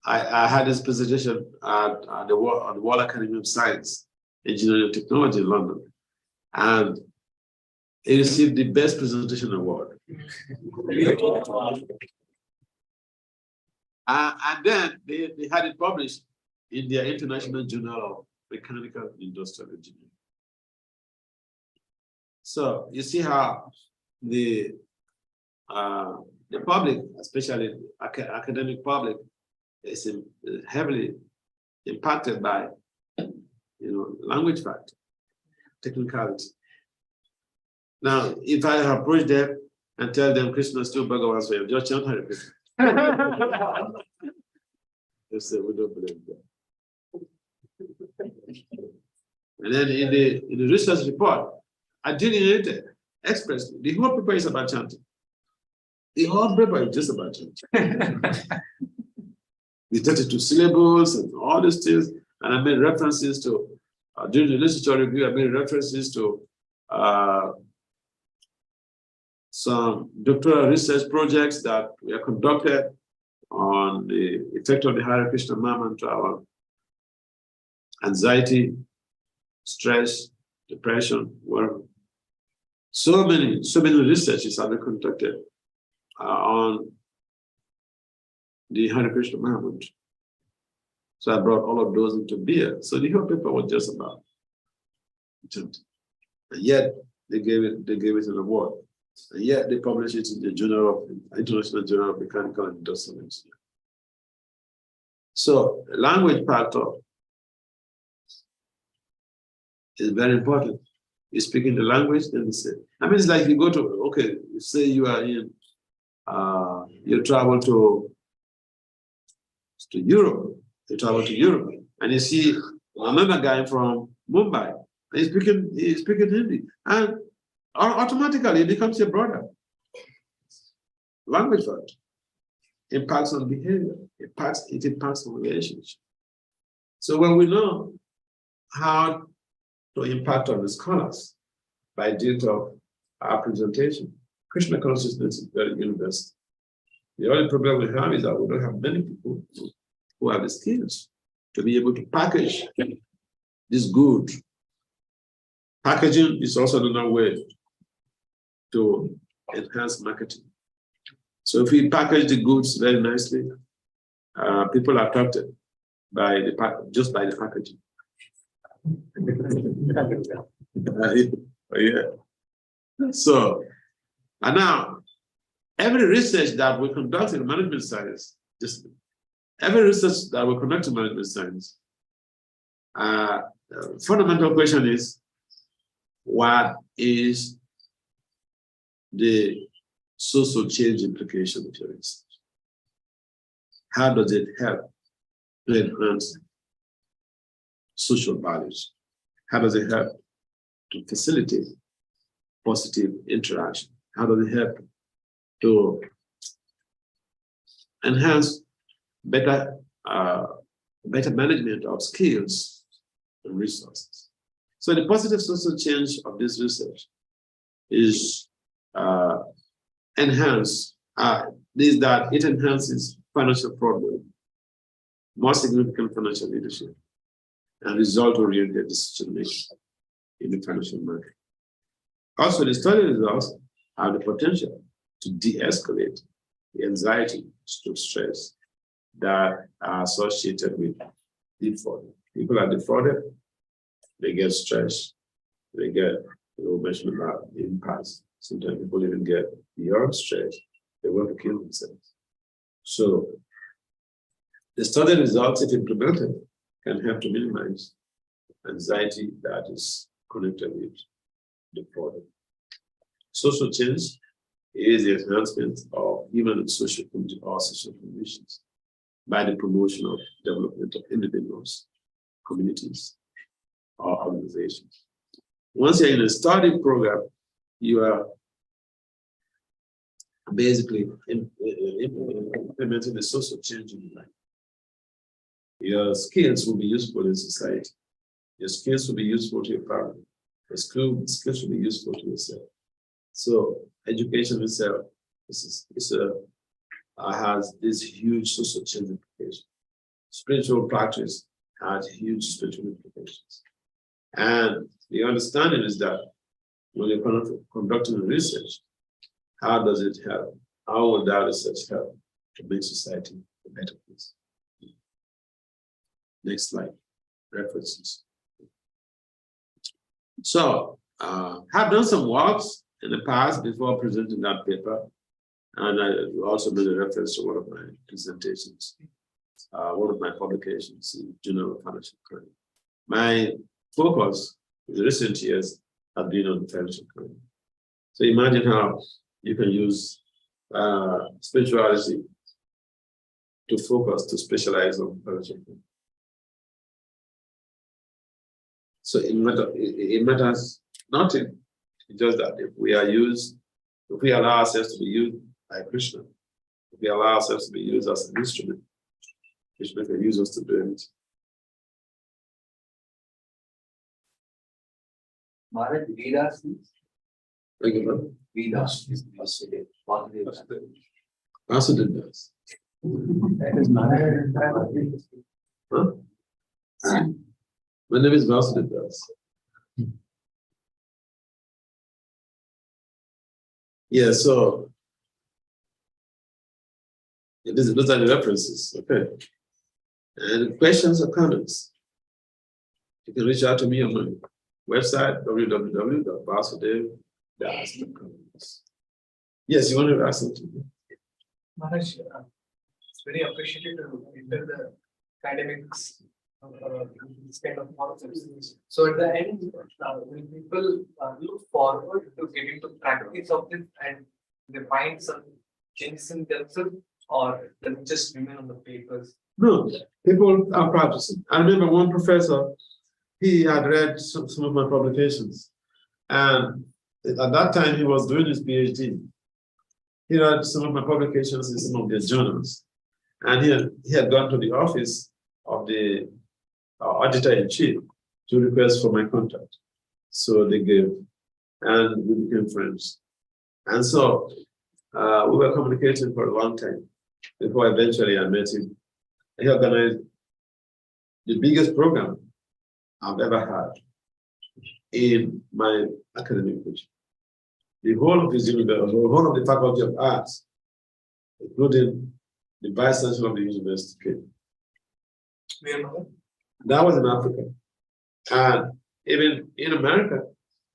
I had this presentation at the World Academy of Science, Engineering and Technology in London. And it received the best presentation award. And then they had it published in their International Journal of Mechanical and Industrial Engineering. So you see how the public, especially academic public, is heavily impacted by, language factor, technicality. Now, if I approach them and tell them Krishna still Bhagavan Swami, just chant Hare Krishna. They say we don't believe that. And then in the research report, I delineated expressly. The whole paper is about chanting. The whole paper is just about chanting. The 32 syllables and all these things, and I made references to during the literature review. I made references to some doctoral research projects that were conducted on the effect of the Hare Krishna mantra on anxiety, stress, depression. Where so many researches have been conducted on the Hare Krishna mantra. So I brought all of those into beer. So the whole paper was just about it. And yet they gave it an award. And yet they published it in the International Journal of Mechanical and Industrial Engineering. So language factor is very important. You speak in the language, then they say. It's like you go to, say you are in, you travel to Europe. You travel to Europe, and you see another guy from Mumbai, and he's speaking Hindi, and automatically it becomes your brother. Language factor impacts on behavior, it impacts on relationship. So when we know how to impact on the scholars by dint of our presentation, Krishna consciousness is very universal. The only problem we have is that we don't have many people who have the skills to be able to package this good. Packaging is also another way to enhance marketing. So if we package the goods very nicely, people are attracted by just by the packaging. Yeah. So, and now every research that we conduct in management science, every research that we conduct in management science, fundamental question is, what is the social change implication of your research? How does it help to enhance social values? How does it help to facilitate positive interaction? How does it help to enhance better management of skills and resources? So the positive social change of this research is it enhances financial problem, more significant financial leadership, and result-oriented decision making in the financial market. Also, the study results have the potential to de-escalate the anxiety, stress that are associated with default. People are defrauded, they get stressed, they get, mentioned about the impasse. Sometimes people even get beyond stress, they want to kill themselves. So the study results, if implemented, can help to minimize anxiety that is connected with the problem. Social change is the enhancement of human and social conditions by the promotion of development of individuals, communities, or organizations. Once you're in a study program, you are basically implementing the social change in your life. Your skills will be useful in society. Your skills will be useful to your family. Your skills will be useful to yourself. So education itself has this huge social change implication. Spiritual practice has huge spiritual implications. And the understanding is that when you're conducting research, how does it help? How will that research help to make society a better place? Next slide, references. So, I've done some works in the past before presenting that paper, and I also made a reference to one of my presentations, one of my publications in Journal of Financial Crime. My focus in recent years has been on financial crime. So imagine how you can use spirituality to focus, to specialize on financial crime. So it matters nothing. It's just that if we allow ourselves to be used by Krishna, if we allow ourselves to be used as an instrument, Krishna can use us to do it. Maharaj, Vedas means? Vedas is Vasudeva does. That is Maharaj. Huh? My name is Vasudeva does. Yeah, so those are the references, okay. And questions or comments, you can reach out to me on my website, www.vasudeva.com. Yes, you want to ask something? Maharaj, it's very appreciated to enter the academics, this kind of concepts. So at the end, will people look forward to getting to practice of this and they find some changes in themselves, or does it just remain on the papers? No, people are practicing. I remember one professor, he had read some of my publications, and at that time he was doing his PhD. He read some of my publications in some of their journals, and he had gone to the office of the auditor-in-chief to request for my contact. So they gave, and we became friends. And so we were communicating for a long time before eventually I met him. He organized the biggest program I've ever had in my academic education. The whole of his university, the whole of the Faculty of Arts, including the Vice Chancellor of the university, came. That was in Africa. And even in America,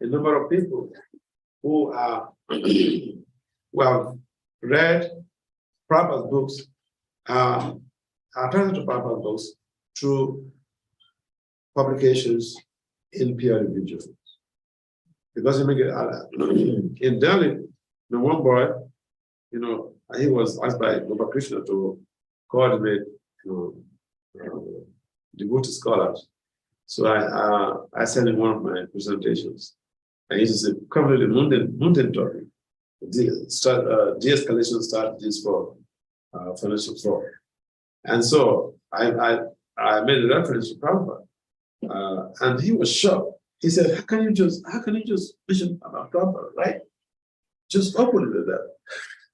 a number of people who have read Prabhupada's books are attracted to Prabhupada's books through publications in peer-reviewed journals. Because in Delhi, the one boy, he was asked by Baba Krishna to coordinate, devotee scholars. So I sent him one of my presentations. And he said, come to the mountain topic, de-escalation strategies for financial fraud. And so I made a reference to Prabhupada, and he was shocked. He said, how can you just mention about Prabhupada, right? Just open with that.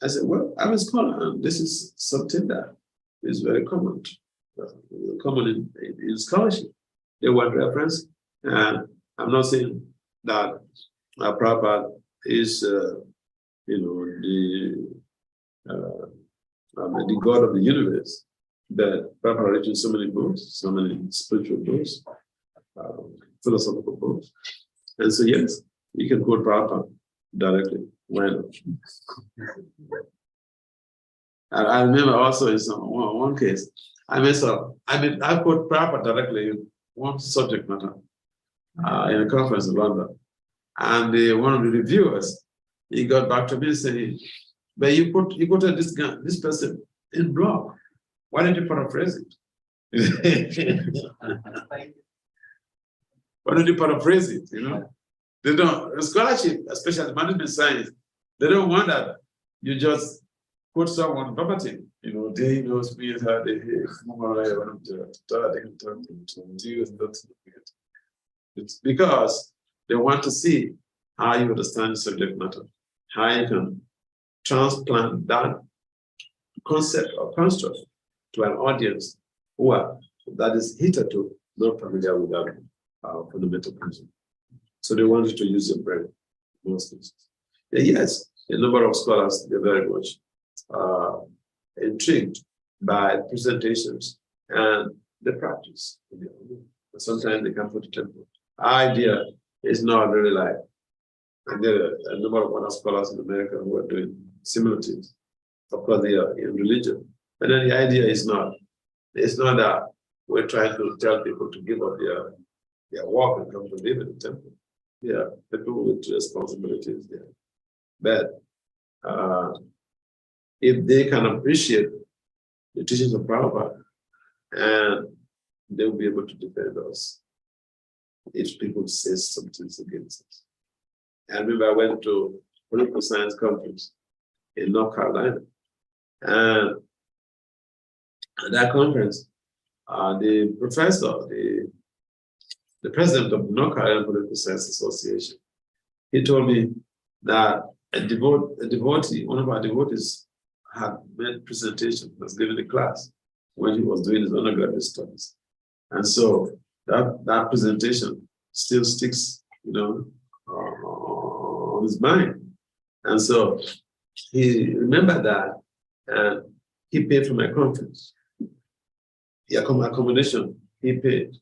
I said, well, I'm a scholar, and this is something that is very common in scholarship. They want reference, and I'm not saying that Prabhupada is, the God of the universe, but Prabhupada written so many books, so many spiritual books, philosophical books. And so, yes, you can quote Prabhupada directly. Why not? I remember also in one case, I put Prabhupada directly in one subject matter in a conference in London. And one of the reviewers, he got back to me saying, but you put this person in block. Why don't you paraphrase it? Why don't you paraphrase it? You know, they don't scholarship, especially management science. They don't want that you just put someone verbatim. You know, they knows me how they it's because they want to see how you understand the subject matter, how you can transplant that concept or construct to an audience that is hitherto not familiar with that fundamental principle. So they wanted to use your brain in most cases. Yes, a number of scholars, they're very much intrigued by presentations and the practice. Sometimes they come for the temple. Our idea is not really like, and there are a number of other scholars in America who are doing similar things. Of course, they are in religion. But then the idea is not, it's not that we're trying to tell people to give up their work and come to live in the temple. Yeah, people with responsibilities there. But if they can appreciate the teachings of Prabhupada, and they'll be able to defend us if people say something against us. I remember I went to a political science conference in North Carolina, and at that conference, the professor, the president of the North Carolina Political Science Association, he told me that a devotee, one of our devotees, had made presentation, was given a class when he was doing his undergraduate studies. And so that presentation still sticks, you know, on his mind. And so he remembered that, and he paid for my conference. The accommodation, he paid,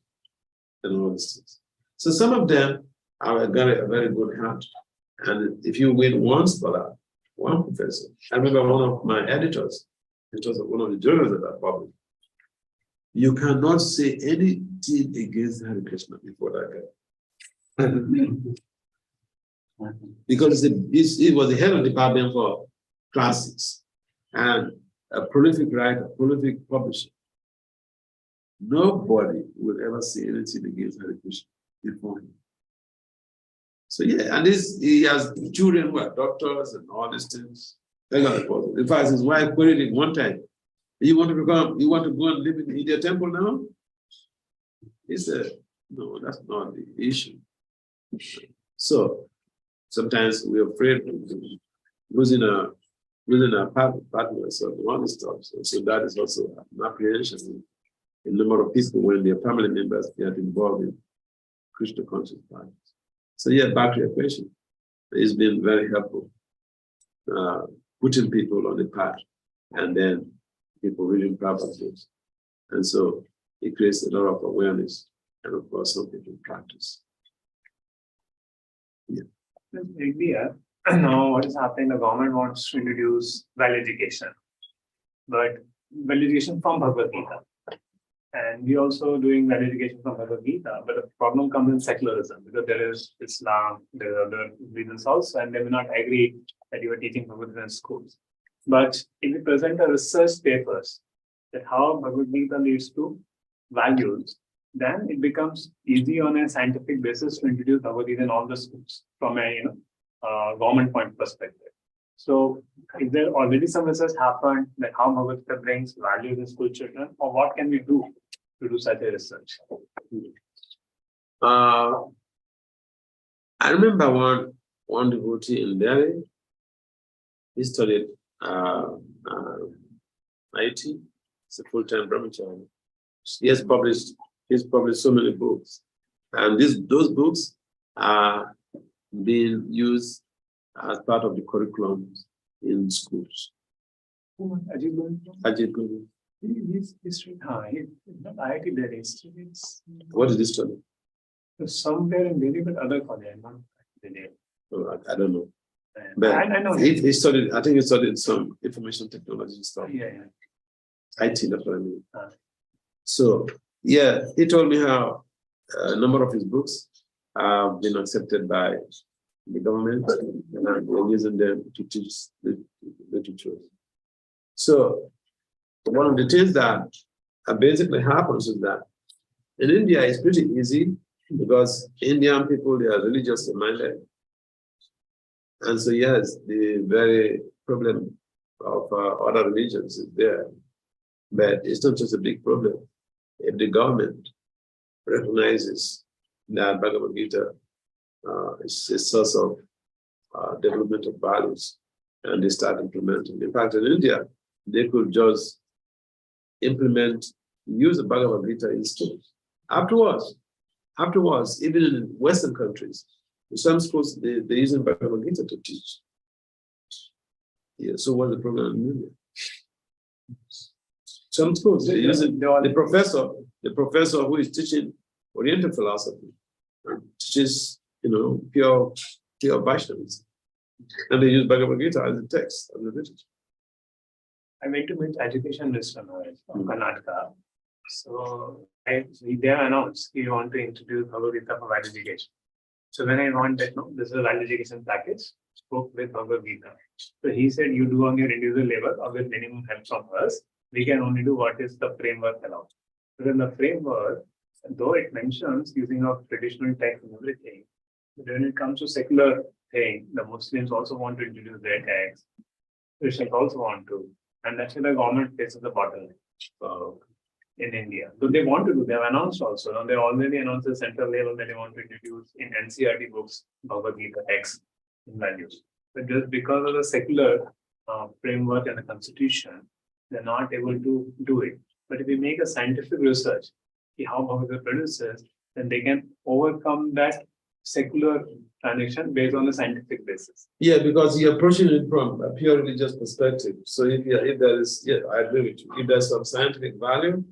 and all these things. So some of them are got a very good heart. And if you win one scholar, one professor, I remember one of my editors, it was one of the journals that I published. You cannot say anything against Hare Krishna before that guy. Because he was the head of the department for classics and a prolific writer, prolific publisher. Nobody will ever say anything against Hare Krishna before him. So yeah, and he has children who are doctors and all these things. In fact, his wife queried him one time, you want to go and live in the India temple now? He said, no, that's not the issue. So sometimes we're afraid of losing our partner, so we want to stop. So that is also an apprehension in a number of people when their family members get involved in Krishna conscious practice. So yeah, back to your question. It's been very helpful putting people on the path and then people reading Prabhupada books. And so it creates a lot of awareness and of course some people practice. Yeah. India, now what is happening, the government wants to introduce well education, but well education from Bhagavad Gita. And we also doing well education from Bhagavad Gita, but the problem comes in secularism because there is Islam, there are other reasons also, and they will not agree that you are teaching Bhagavad Gita in schools. But if you present a research papers that how Bhagavad Gita leads to values, then it becomes easy on a scientific basis to introduce Bhagavad Gita in all the schools from a government point perspective. So is there already some research happened that how Bhagavad Gita brings values in school children, or what can we do to do such a research? I remember one devotee in Delhi. He studied IT. It's a full-time brahmachari. He's published so many books, and those books are being used as part of the curriculum in schools. Ajit Guru. He's not IIT Delhi. What did he study? Somewhere in Delhi, but other college, not Delhi. I don't know. But I know. he studied, I think he studied some information technology stuff. Yeah. IT, that's what I mean. Ah. So, yeah, he told me how a number of his books have been accepted by the government and they're using them to teach the literature. So, one of the things that basically happens is that in India, it's pretty easy because Indian people, they are religiously minded. And so, yes, the very problem of other religions is there. But it's not just a big problem. If the government recognizes that Bhagavad Gita is a source of development of values, and they start implementing. In fact, in India, they could just use the Bhagavad Gita in schools. Afterwards, even in Western countries, in some schools, they're using Bhagavad Gita to teach. Yeah, so what's the problem in India? Some schools, they're using the professor who is teaching Oriental philosophy, teaches, pure Vaishnavism. And they use Bhagavad Gita as a text, as a literature. I went to meet education minister from Karnataka. So they announced he want to introduce Bhagavad Gita for value education. So when I wanted, this is a value education package, spoke with Bhagavad Gita. So he said, you do on your individual level or with minimum help from us, we can only do what is the framework allowed. So in the framework, though it mentions using of traditional text and everything, but when it comes to secular thing, the Muslims also want to introduce their text. Christians also want to. And that's why the government faces the bottleneck in India. So they want to do, they have announced also. Now they already announced at central level that they want to introduce in NCERT books Bhagavad Gita text in values. But just because of the secular framework and the constitution, they're not able to do it. But if we make a scientific research, see how Bhagavad Gita produces, then they can overcome that secular transaction based on the scientific basis. Yeah, because you're approaching it from a pure religious perspective. So if there is, yeah, I agree with you. If there's some scientific value,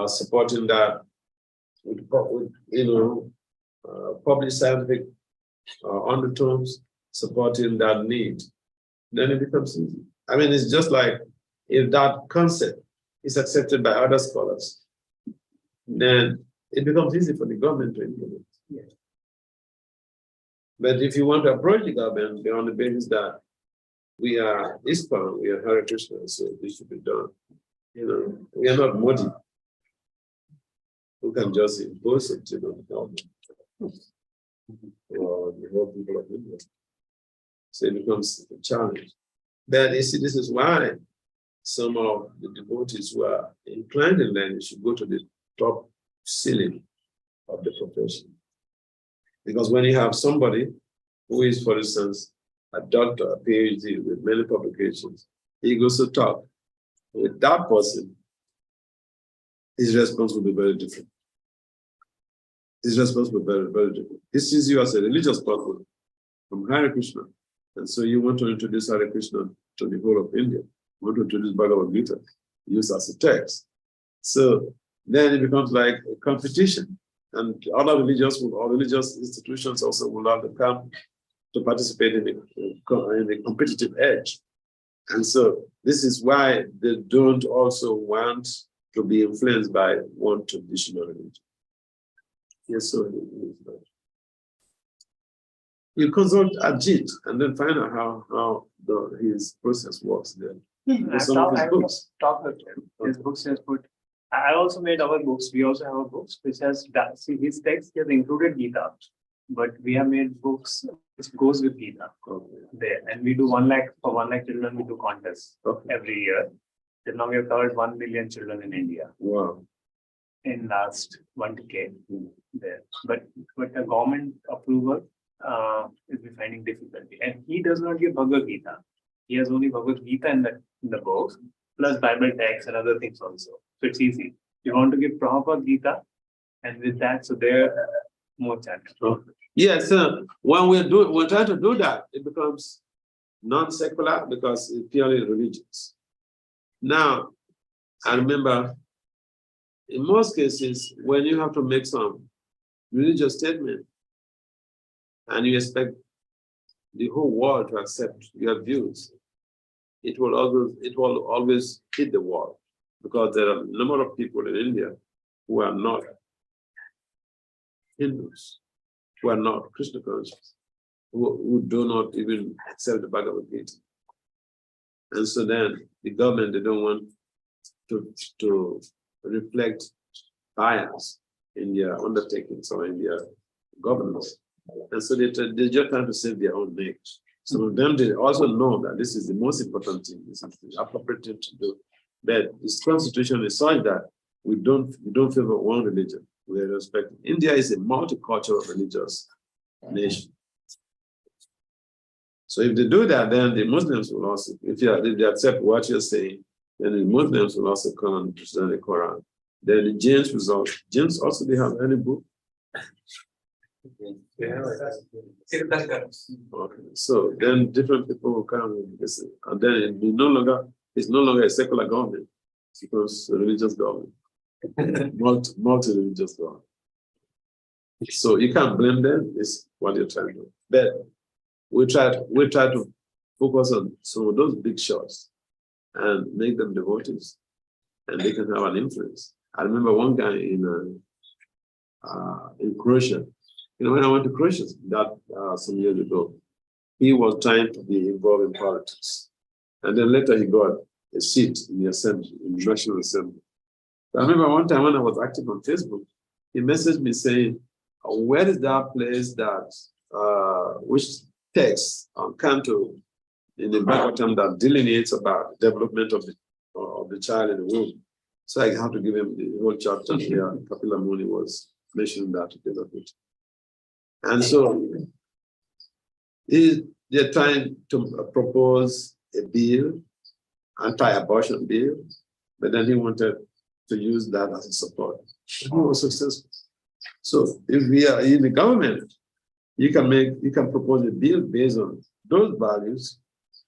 supporting that with published scientific undertones, supporting that need, then it becomes easy. I mean, it's just like if that concept is accepted by other scholars, then it becomes easy for the government to implement. Yeah. But if you want to approach the government on the basis that we are ISKCON, we are Hare Krishna, so this should be done. We are not Modi, who can just impose it on the government or the whole people of India. So it becomes a challenge. But you see, this is why some of the devotees who are inclined in learning should go to the top ceiling of the profession. Because when you have somebody who is, for instance, a doctor, a PhD with many publications, he goes to talk with that person, his response will be very different. His response will be very, very different. He sees you as a religious person from Hare Krishna. And so you want to introduce Hare Krishna to the whole of India. You want to introduce Bhagavad Gita, used as a text. So then it becomes like a competition. And other religious institutions also will have to come to participate in the competitive edge. And so this is why they don't also want to be influenced by one traditional religion. Yes, so you consult Ajit and then find out how his process works there. I talked with him. His books has put. I also made our books. We also have our books which has his text has included Gita, but we have made books which goes with Gita there, and we do 1 lakh for 1 lakh children. We do contests every year. Till now we have covered 1 million children in India. Wow! In last 1 decade there, but the government approval is we finding difficulty, and he does not give Bhagavad Gita. He has only Bhagavad Gita in the books plus Bible text and other things also. So it's easy. You want to give Prabhupada Gita, and with that, so they're more challenged. Yes, when we're trying to do that, it becomes non-secular because it's purely religious. Now, I remember in most cases, when you have to make some religious statement and you expect the whole world to accept your views, it will always hit the wall, because there are a number of people in India who are not Hindus, who are not Krishna conscious, who do not even accept the Bhagavad Gita. And so then the government, they don't want to reflect bias in their undertakings or in their governance. And so they just trying to save their own neck. Some of them, they also know that this is the most important thing, this is the appropriate thing to do. But this constitution is such that we don't favor one religion. We respect. India is a multicultural religious nation. So if they do that, then the Muslims will also, if they accept what you're saying, then the Muslims will also come and present the Quran. Then the Jains also, they have any book? Tirthankar. Okay. So then different people will come and listen. And then it's no longer a secular government. It becomes a religious government. Multi-religious government. So you can't blame them, it's what you're trying to do. But we try to focus on some of those big shots and make them devotees, and they can have an influence. I remember one guy in Croatia. You know, when I went to Croatia some years ago, he was trying to be involved in politics. And then later he got a seat in the assembly, in the National Assembly. I remember one time when I was active on Facebook, he messaged me saying, where is that place that, which text on Canto in the Bhagavatam that delineates about the development of the child in the womb? So I have to give him the whole chapter here. Kapila Muni was mentioning that together with. And so they're trying to propose a bill, anti-abortion bill, but then he wanted to use that as a support. He was successful. So if we are in the government, you can propose a bill based on those values.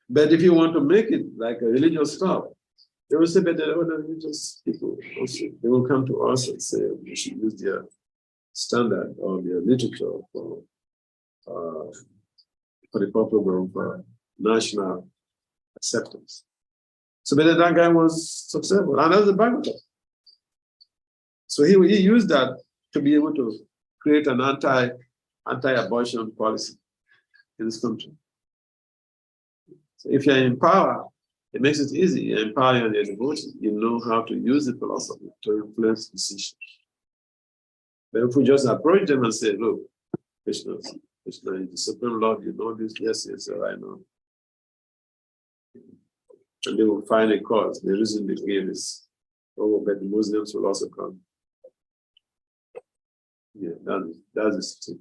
But if you want to make it like a religious stuff, they will say, but the other religious people also, they will come to us and say we should use their standard or their literature for the purpose of national acceptance. So but that guy was successful, and that's the Bible. So he used that to be able to create an anti-abortion policy in this country. So if you're in power, it makes it easy. You empower your devotees. You know how to use the philosophy to influence decisions. But if we just approach them and say, look, Krishna is the Supreme Lord, you know this, yes, I know. And they will find a cause. The reason they give is, oh, but the Muslims will also come. Yeah, that's the thing.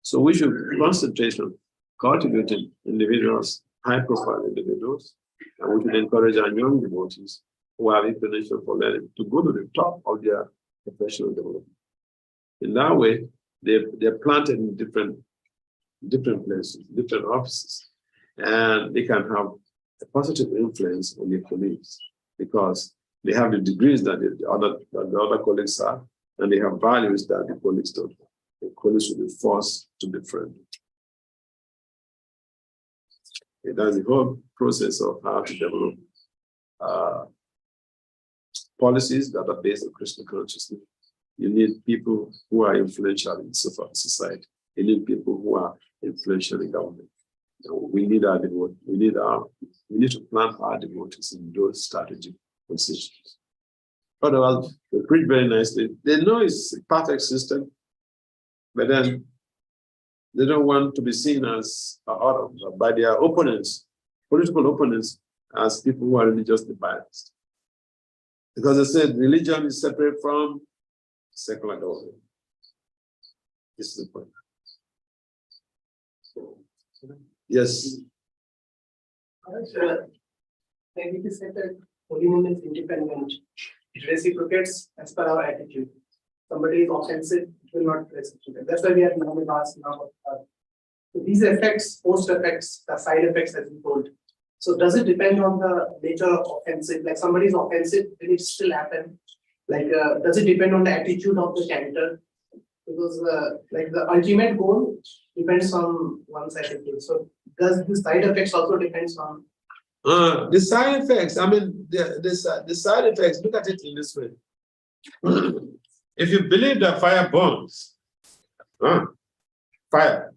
So we should concentrate on cultivating individuals, high-profile individuals, and we should encourage our young devotees who have inclination for learning to go to the top of their professional development. In that way, they're planted in different places, different offices, and they can have a positive influence on their colleagues because they have the degrees that the other colleagues have, and they have values that the colleagues don't have. The colleagues should be forced to be friendly. Okay, that's the whole process of how to develop policies that are based on Krishna consciousness. You need people who are influential in society. You need people who are influential in government. We need our devotees. We need to plant our devotees in those strategic positions. Otherwise, they preach very nicely. They know it's a perfect system, but then they don't want to be seen as by their opponents, political opponents, as people who are religiously biased. Because they said religion is separate from secular government. This is the point. Yes. Like it is said that holy moon is independent. It reciprocates as per our attitude. Somebody is offensive, it will not reciprocate. That's why we are now with us now. So these effects, post effects, the side effects as we told. So does it depend on the nature of offensive? Like somebody is offensive, will it still happen? Like does it depend on the attitude of the chanter? Because like the ultimate goal depends on one's attitude. So Because the side effects also depends on. The side effects, I mean, the side effects, look at it in this way. If you believe that fire burns, fire.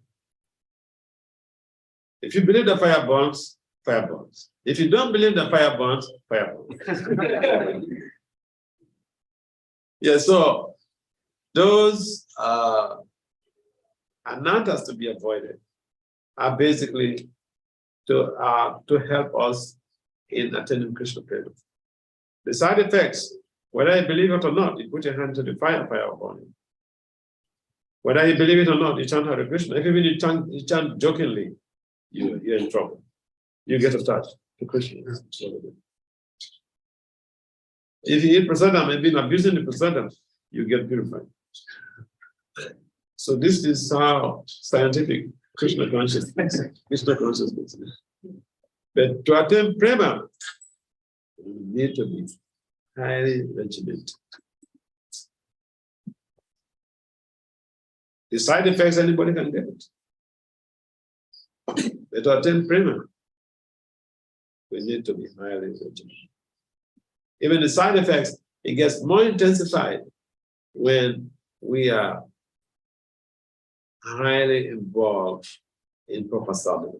If you believe that fire burns, fire burns. If you don't believe that fire burns, fire burns. Yeah, so those anantas to be avoided are basically to help us in attaining Krishna prema. The side effects, whether you believe it or not, you put your hand to the fire, fire will burn you. Whether you believe it or not, you chant Hare Krishna. If even you chant jokingly, you're in trouble. You get attached to Krishna. If you eat prasadam and been abusing the prasadam, you get purified. So this is how scientific Krishna consciousness. But to attain prema, you need to be highly regimented. The side effects, anybody can get it. But to attain prema, we need to be highly regimented. Even the side effects, it gets more intensified when we are highly involved in proper sadhana.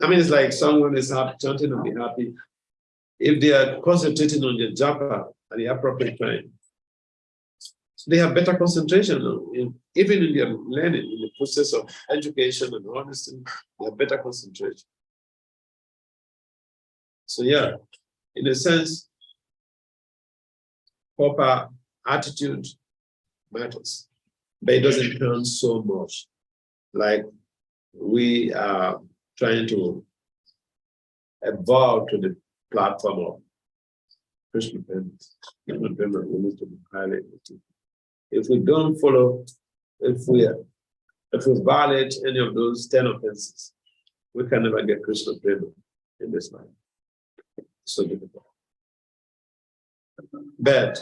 I mean, it's like someone is happy, chanting and be happy. If they are concentrating on their japa at the appropriate time, they have better concentration, even in their learning, in the process of education and all this thing, they have better concentration. So yeah, in a sense, proper attitude matters, but it doesn't count so much. Like we are trying to evolve to the platform of Krishna parents. We need to be highly active. If we don't follow, if we violate any of those 10 offenses, we can never get Krishna prema in this life. So difficult. But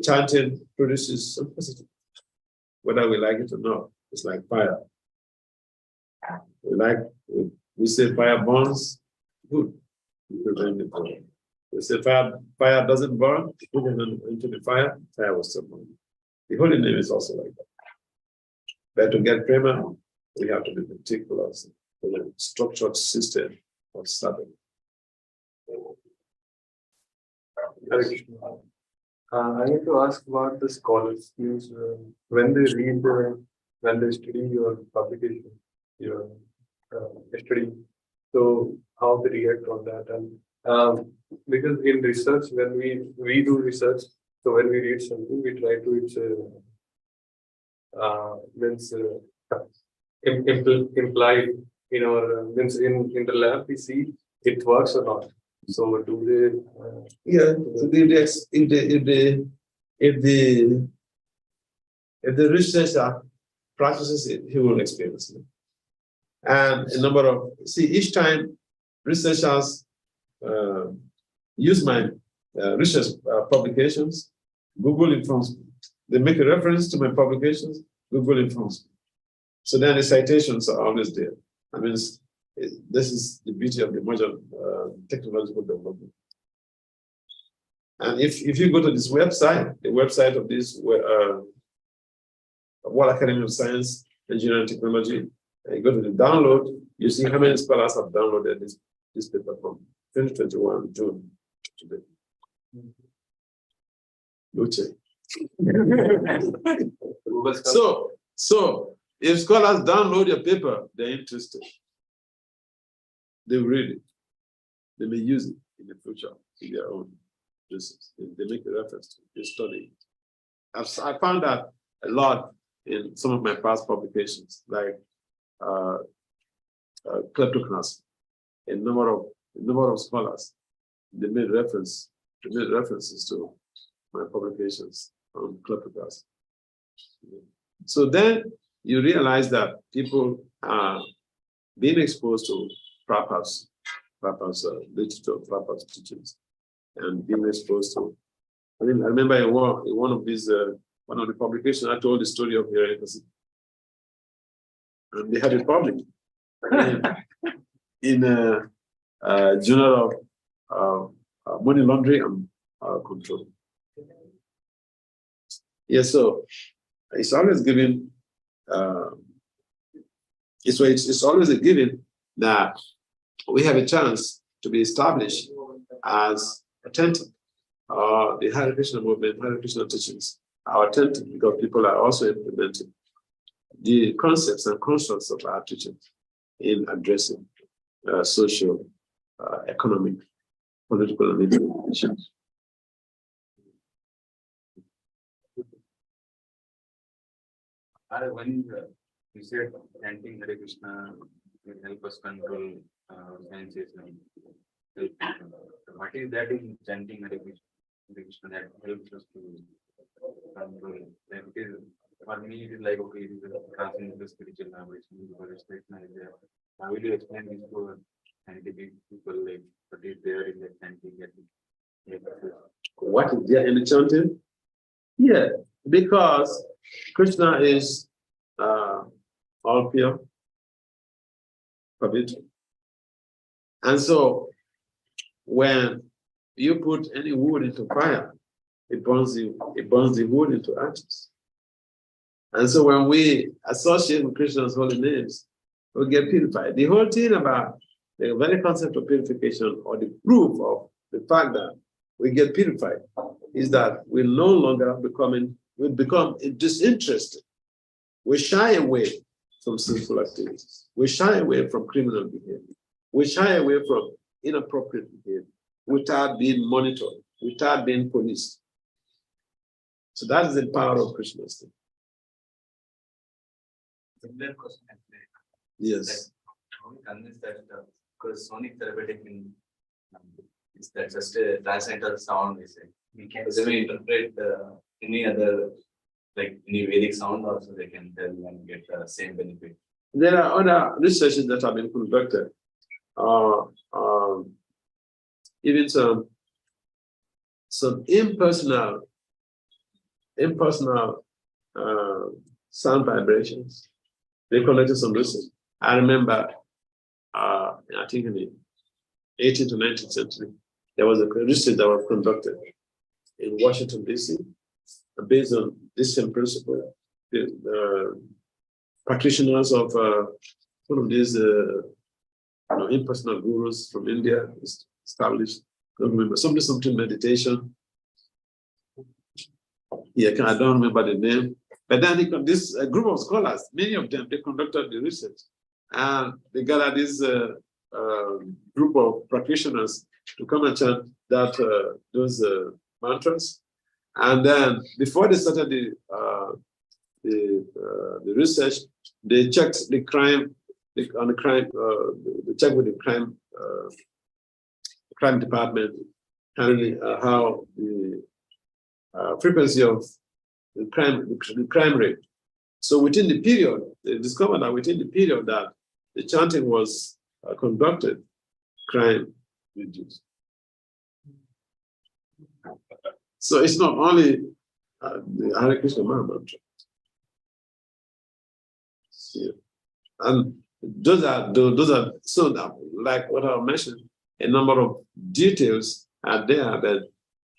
chanting produces some positive, whether we like it or not. It's like fire. We say fire burns, good. We prevent the burn. We say fire doesn't burn, put it into the fire will still burn. The holy name is also like that. But to get prema, we have to be meticulous in a structured system of study. I need to ask about the scholars. Means when they read, when they study your publication, your study, so how they react on that, and because in research, when we do research, so when we read something, we try to imply in our means in the lab we see it works or not. So do they? Yeah. So if the researcher practices it, he will experience it. And a number of each time researchers use my research publications, Google informs me. They make a reference to my publications, Google informs me. So then the citations are always there. I mean, this is the beauty of the modern technological development. And if you go to this website, the website of this World Academy of Science, Engineering and Technology, and you go to the download, you see how many scholars have downloaded this paper from 2021 June today. So if scholars download your paper, they're interested. They read it. They may use it in the future in their own business. They make a reference to it. They study it. I found that a lot in some of my past publications, like kleptocracy. A number of scholars, they made references to my publications on kleptocracy. So then you realize that people are being exposed to Prabhupada's literature, Prabhupada's teachings, and being exposed to. I remember in one of the publications, I told the story of Hiranyakasipu. and they had it public in Journal of Money Laundering and Control. Yes, so it's always given. It's always a given that we have a chance to be established as authentic. The Hare Krishna movement, Hare Krishna teachings are authentic because people are also implementing the concepts and constructs of our teachings in addressing social, economic, political, and legal issues. When you said chanting Hare Krishna will help us control senses, what is that in chanting Hare Krishna that helps us to control? Like it is, for me, it is like, okay, it is a transcendental spiritual vibration because it's there. How will you explain this to scientific people, like what is there in the chanting? What is there in the chanting? Yeah, because Krishna is all pure, forbidden. And so when you put any wood into fire, it burns the wood into ashes. And so when we associate with Krishna's holy names, we get purified. The whole thing about the very concept of purification, or the proof of the fact that we get purified, is that we no longer become disinterested. We shy away from sinful activities. We shy away from criminal behavior. We shy away from inappropriate behavior without being monitored, without being policed. So that is the power of Krishna's thing. Similar question actually. Yes. How we convince that because sonic therapeutic is that just a transcendental sound, we say. We can interpret any other, like any Vedic sound also they can tell and get the same benefit. There are other researches that have been conducted. Even some impersonal sound vibrations. They conducted some research. I remember, I think in the 18th to 19th century, there was a research that was conducted in Washington, D.C., based on this same principle. The practitioners of one of these impersonal gurus from India established, I don't remember, something meditation. Yeah, I don't remember the name. But then this group of scholars, many of them, they conducted the research. And they gathered this group of practitioners to come and chant those mantras. And then before they started the research, they checked the crime, they checked with the crime department, how the frequency of the crime rate. So within the period, they discovered that within the period that the chanting was conducted, crime reduced. So it's not only the Hare Krishna mantra. Yeah. And those are so that, like what I mentioned, a number of details are there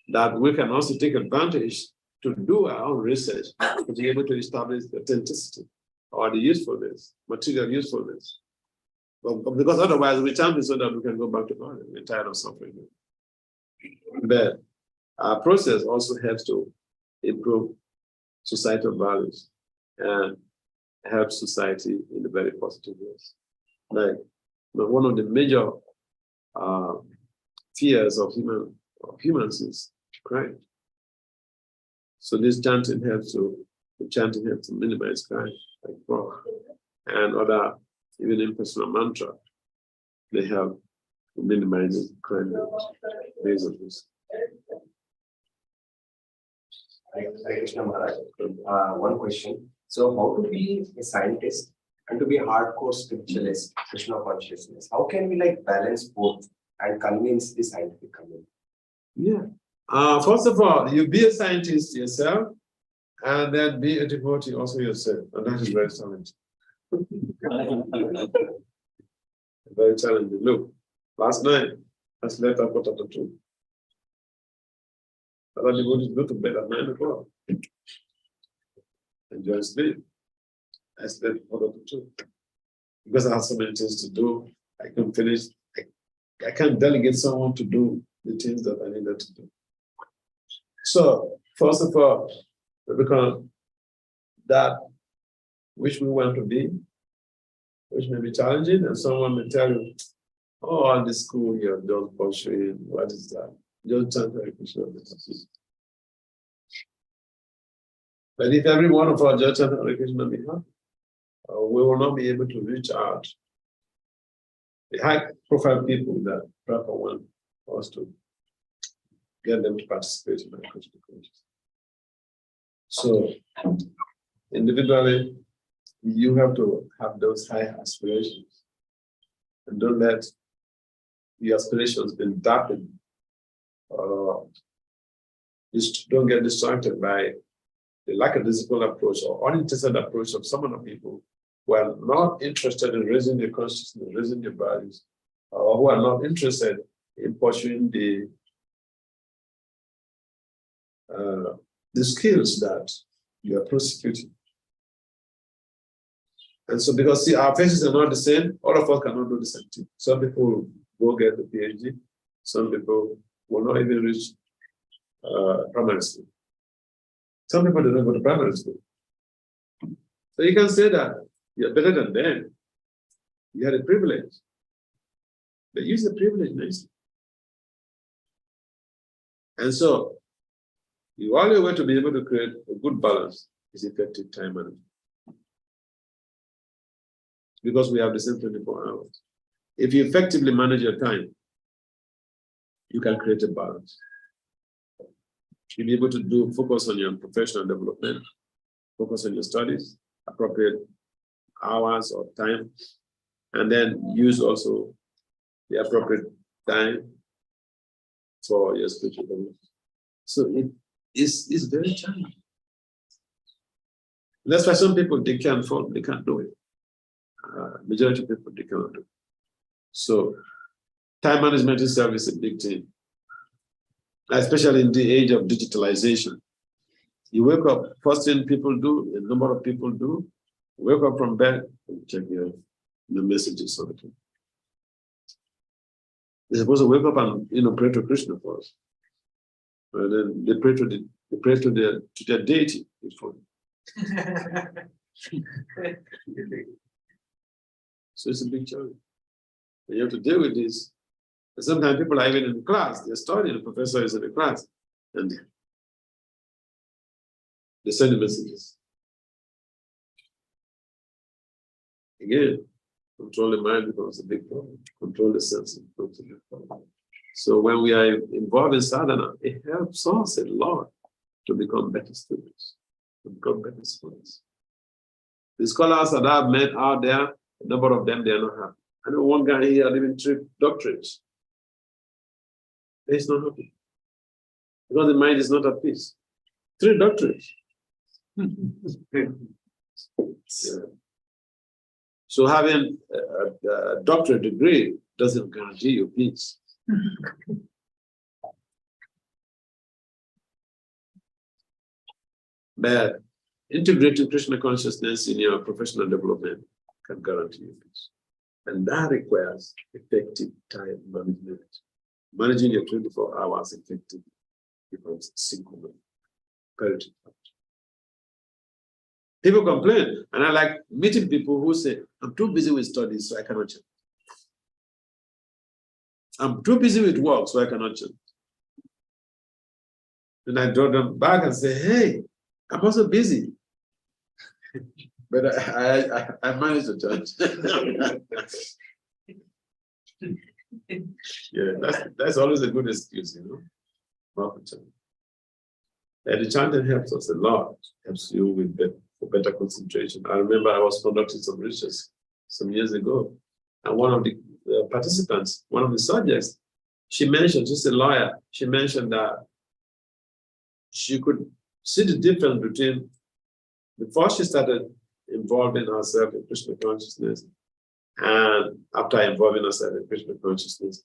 that we can also take advantage to do our own research to be able to establish the authenticity or the usefulness, material usefulness. Because otherwise we chant it so that we can go back to God and we're tired of suffering. But our process also helps to improve societal values and help society in a very positive ways. Like one of the major fears of humans is crime. So this chanting helps to minimize crime, like fraud, and other even impersonal mantra. They help to minimize crime based on this. Hare Krishna Maharaj. One question. So, how to be a scientist and to be a hardcore spiritualist, Krishna consciousness? How can we balance both and convince the scientific community? Yeah. First of all, you be a scientist yourself, and then be a devotee also yourself, and that is very challenging. Very challenging. Look, last night I slept at 1:45. Other people just go to bed at 9 o'clock. And just sleep. I slept 1:45. Because I have so many things to do, I can finish. I can't delegate someone to do the things that I needed to do. So, first of all, we become that which we want to be, which may be challenging, and someone may tell you, oh, all this school you're just pursuing, what is that? Just chant Hare Krishna. But if every one of our just chant Hare Krishna be happy, we will not be able to reach out the high-profile people that Prabhupada want us to get them to participate in the Krishna consciousness. So, individually, you have to have those high aspirations, and don't let the aspirations be darkened. Don't get distracted by the lack of discipline approach or uninterested approach of some of the people who are not interested in raising their consciousness, raising their bodies, or who are not interested in pursuing the skills that you are prosecuting. And so, because see, our faces are not the same, all of us cannot do the same thing. Some people will get the PhD, some people will not even reach primary school. Some people don't go to primary school. So you can say that you're better than them. You had a privilege. But use the privilege nicely. And so, the only way to be able to create a good balance is effective time management. Because we have the same 24 hours. If you effectively manage your time, you can create a balance. You'll be able to focus on your professional development, focus on your studies, appropriate hours or time, and then use also the appropriate time for your spiritual development. So it's very challenging. That's why some people, they can't do it. Majority of people, they cannot do it. So time management itself is a big thing, especially in the age of digitalization. You wake up, first thing people do, a number of people do, wake up from bed and check the messages on the phone. They're supposed to wake up and pray to Krishna first. And then they pray to their deity before. So it's a big challenge. You have to deal with this. And sometimes people are even in class, they're studying, the professor is in the class, and they send the messages. Again, control the mind becomes a big problem. Control the senses becomes a big problem. So when we are involved in sadhana, it helps us a lot to become better students, to become better scholars. The scholars that I've met out there, a number of them, they are not happy. I know one guy here had even 3 doctorates. He's not happy. Because the mind is not at peace. 3 doctorates. Yeah. So having a doctorate degree doesn't guarantee you peace. But integrating Krishna consciousness in your professional development can guarantee you peace. And that requires effective time management. Managing your 24 hours effectively becomes single imperative. People complain, and I like meeting people who say, I'm too busy with studies, so I cannot chant. I'm too busy with work, so I cannot chant. Then I draw them back and say, hey, I'm also busy. But I managed to chant. Yeah, that's always a good excuse, not to chant. And the chanting helps us a lot, helps you with better concentration. I remember I was conducting some research some years ago, and one of the participants, one of the subjects, she mentioned, she's a lawyer, she mentioned that she could see the difference between before she started involving ourselves in Krishna consciousness, and after involving ourselves in Krishna consciousness,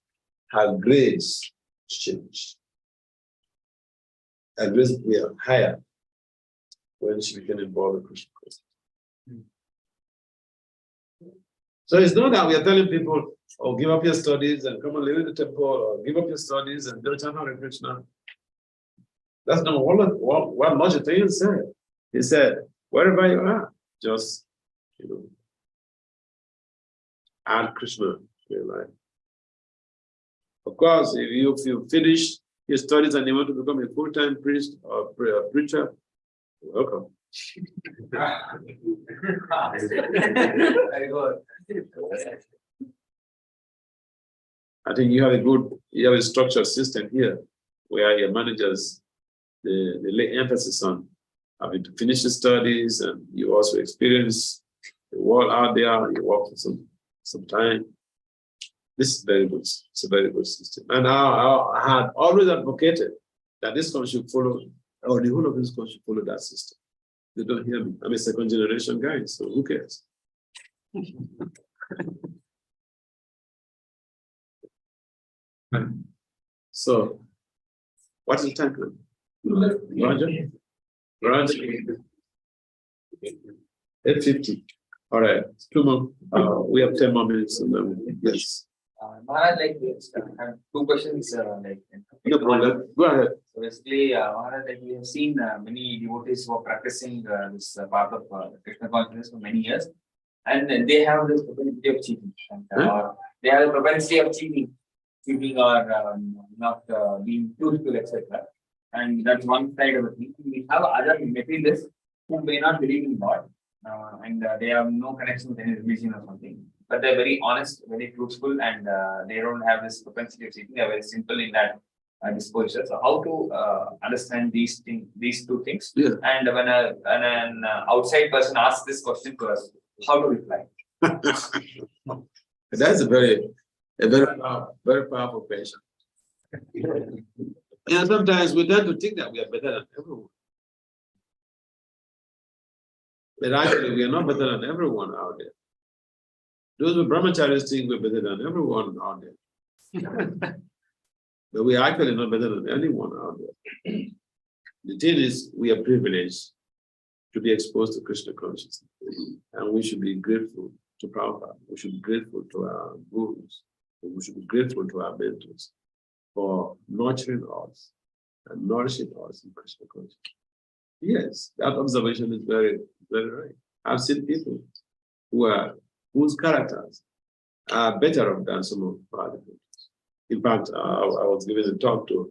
her grades changed. Her grades were higher when she became involved in Krishna consciousness. So it's not that we are telling people, oh, give up your studies and come and live in the temple, or give up your studies and go chant Hare Krishna. That's not what Moshe said. He said, wherever you are, just, add Krishna to your life. Of course, if you finish your studies and you want to become a full-time priest or preacher, welcome. I think you have a structured system here where your managers, they lay emphasis on having to finish the studies, and you also experience the world out there, you work for some time. This is very good. It's a very good system. And I had always advocated that this country should follow, or the whole of this country should follow that system. They don't hear me. I'm a second generation guy, so who cares? So, what's the time? Roger? 8:50. All right, 2 more. We have 10 more minutes. And then, yes. Maharaj, I have two questions. No problem. Go ahead. So basically, Maharaj, we have seen many devotees who are practicing this part of Krishna consciousness for many years, and they have this propensity of cheating. They have a propensity of cheating or not being truthful, etc. And that's one side of the thing. We have other materialists who may not believe in God, and they have no connection with any religion or something. But they're very honest, very truthful, and they don't have this propensity of cheating. They're very simple in that disposition. So, how to understand these two things? Yeah. And when an outside person asks this question to us, how to reply? That's a very powerful question. And sometimes we tend to think that we are better than everyone. But actually, we are not better than everyone out there. Those who brahmacharis think we're better than everyone out there. But we are actually not better than anyone out there. The thing is, we are privileged to be exposed to Krishna consciousness. And we should be grateful to Prabhupada. We should be grateful to our gurus. We should be grateful to our mentors for nurturing us and nourishing us in Krishna consciousness. Yes, that observation is very, very right. I've seen people whose characters are better off than some of our devotees. In fact, I was giving a talk to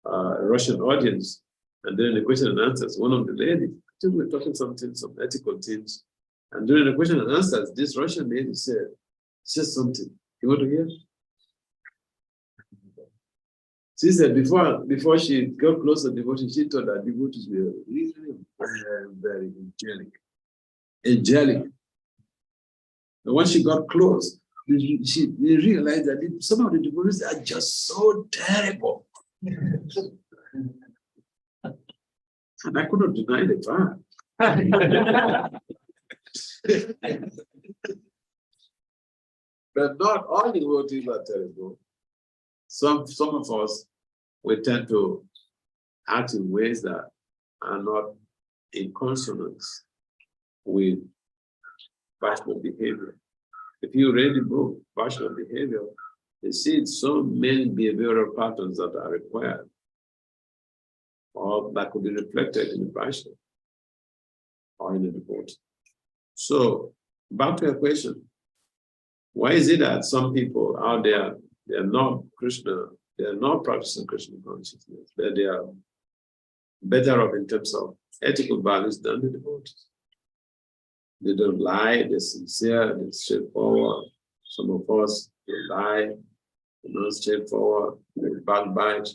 a Russian audience, and during the question and answers, one of the ladies, we were talking some ethical things, and during the question and answers, this Russian lady said something. You want to hear? She said before she got close to devotion, she thought that devotees were really very, very angelic. And when she got close, she realized that some of the devotees are just so terrible. And I couldn't deny the fact. But not all devotees are terrible. Some of us, we tend to act in ways that are not in consonance with Vaishnava behavior. If you read the book, Vaishnava Behavior, you see so many behavioral patterns that are required, or that could be reflected in the Vaishnava or in the devotee. So, back to your question. Why is it that some people out there, they are not practicing Krishna consciousness, but they are better off in terms of ethical values than the devotees? They don't lie, they're sincere, they're straightforward. Some of us, they lie, they're not straightforward, they backbite,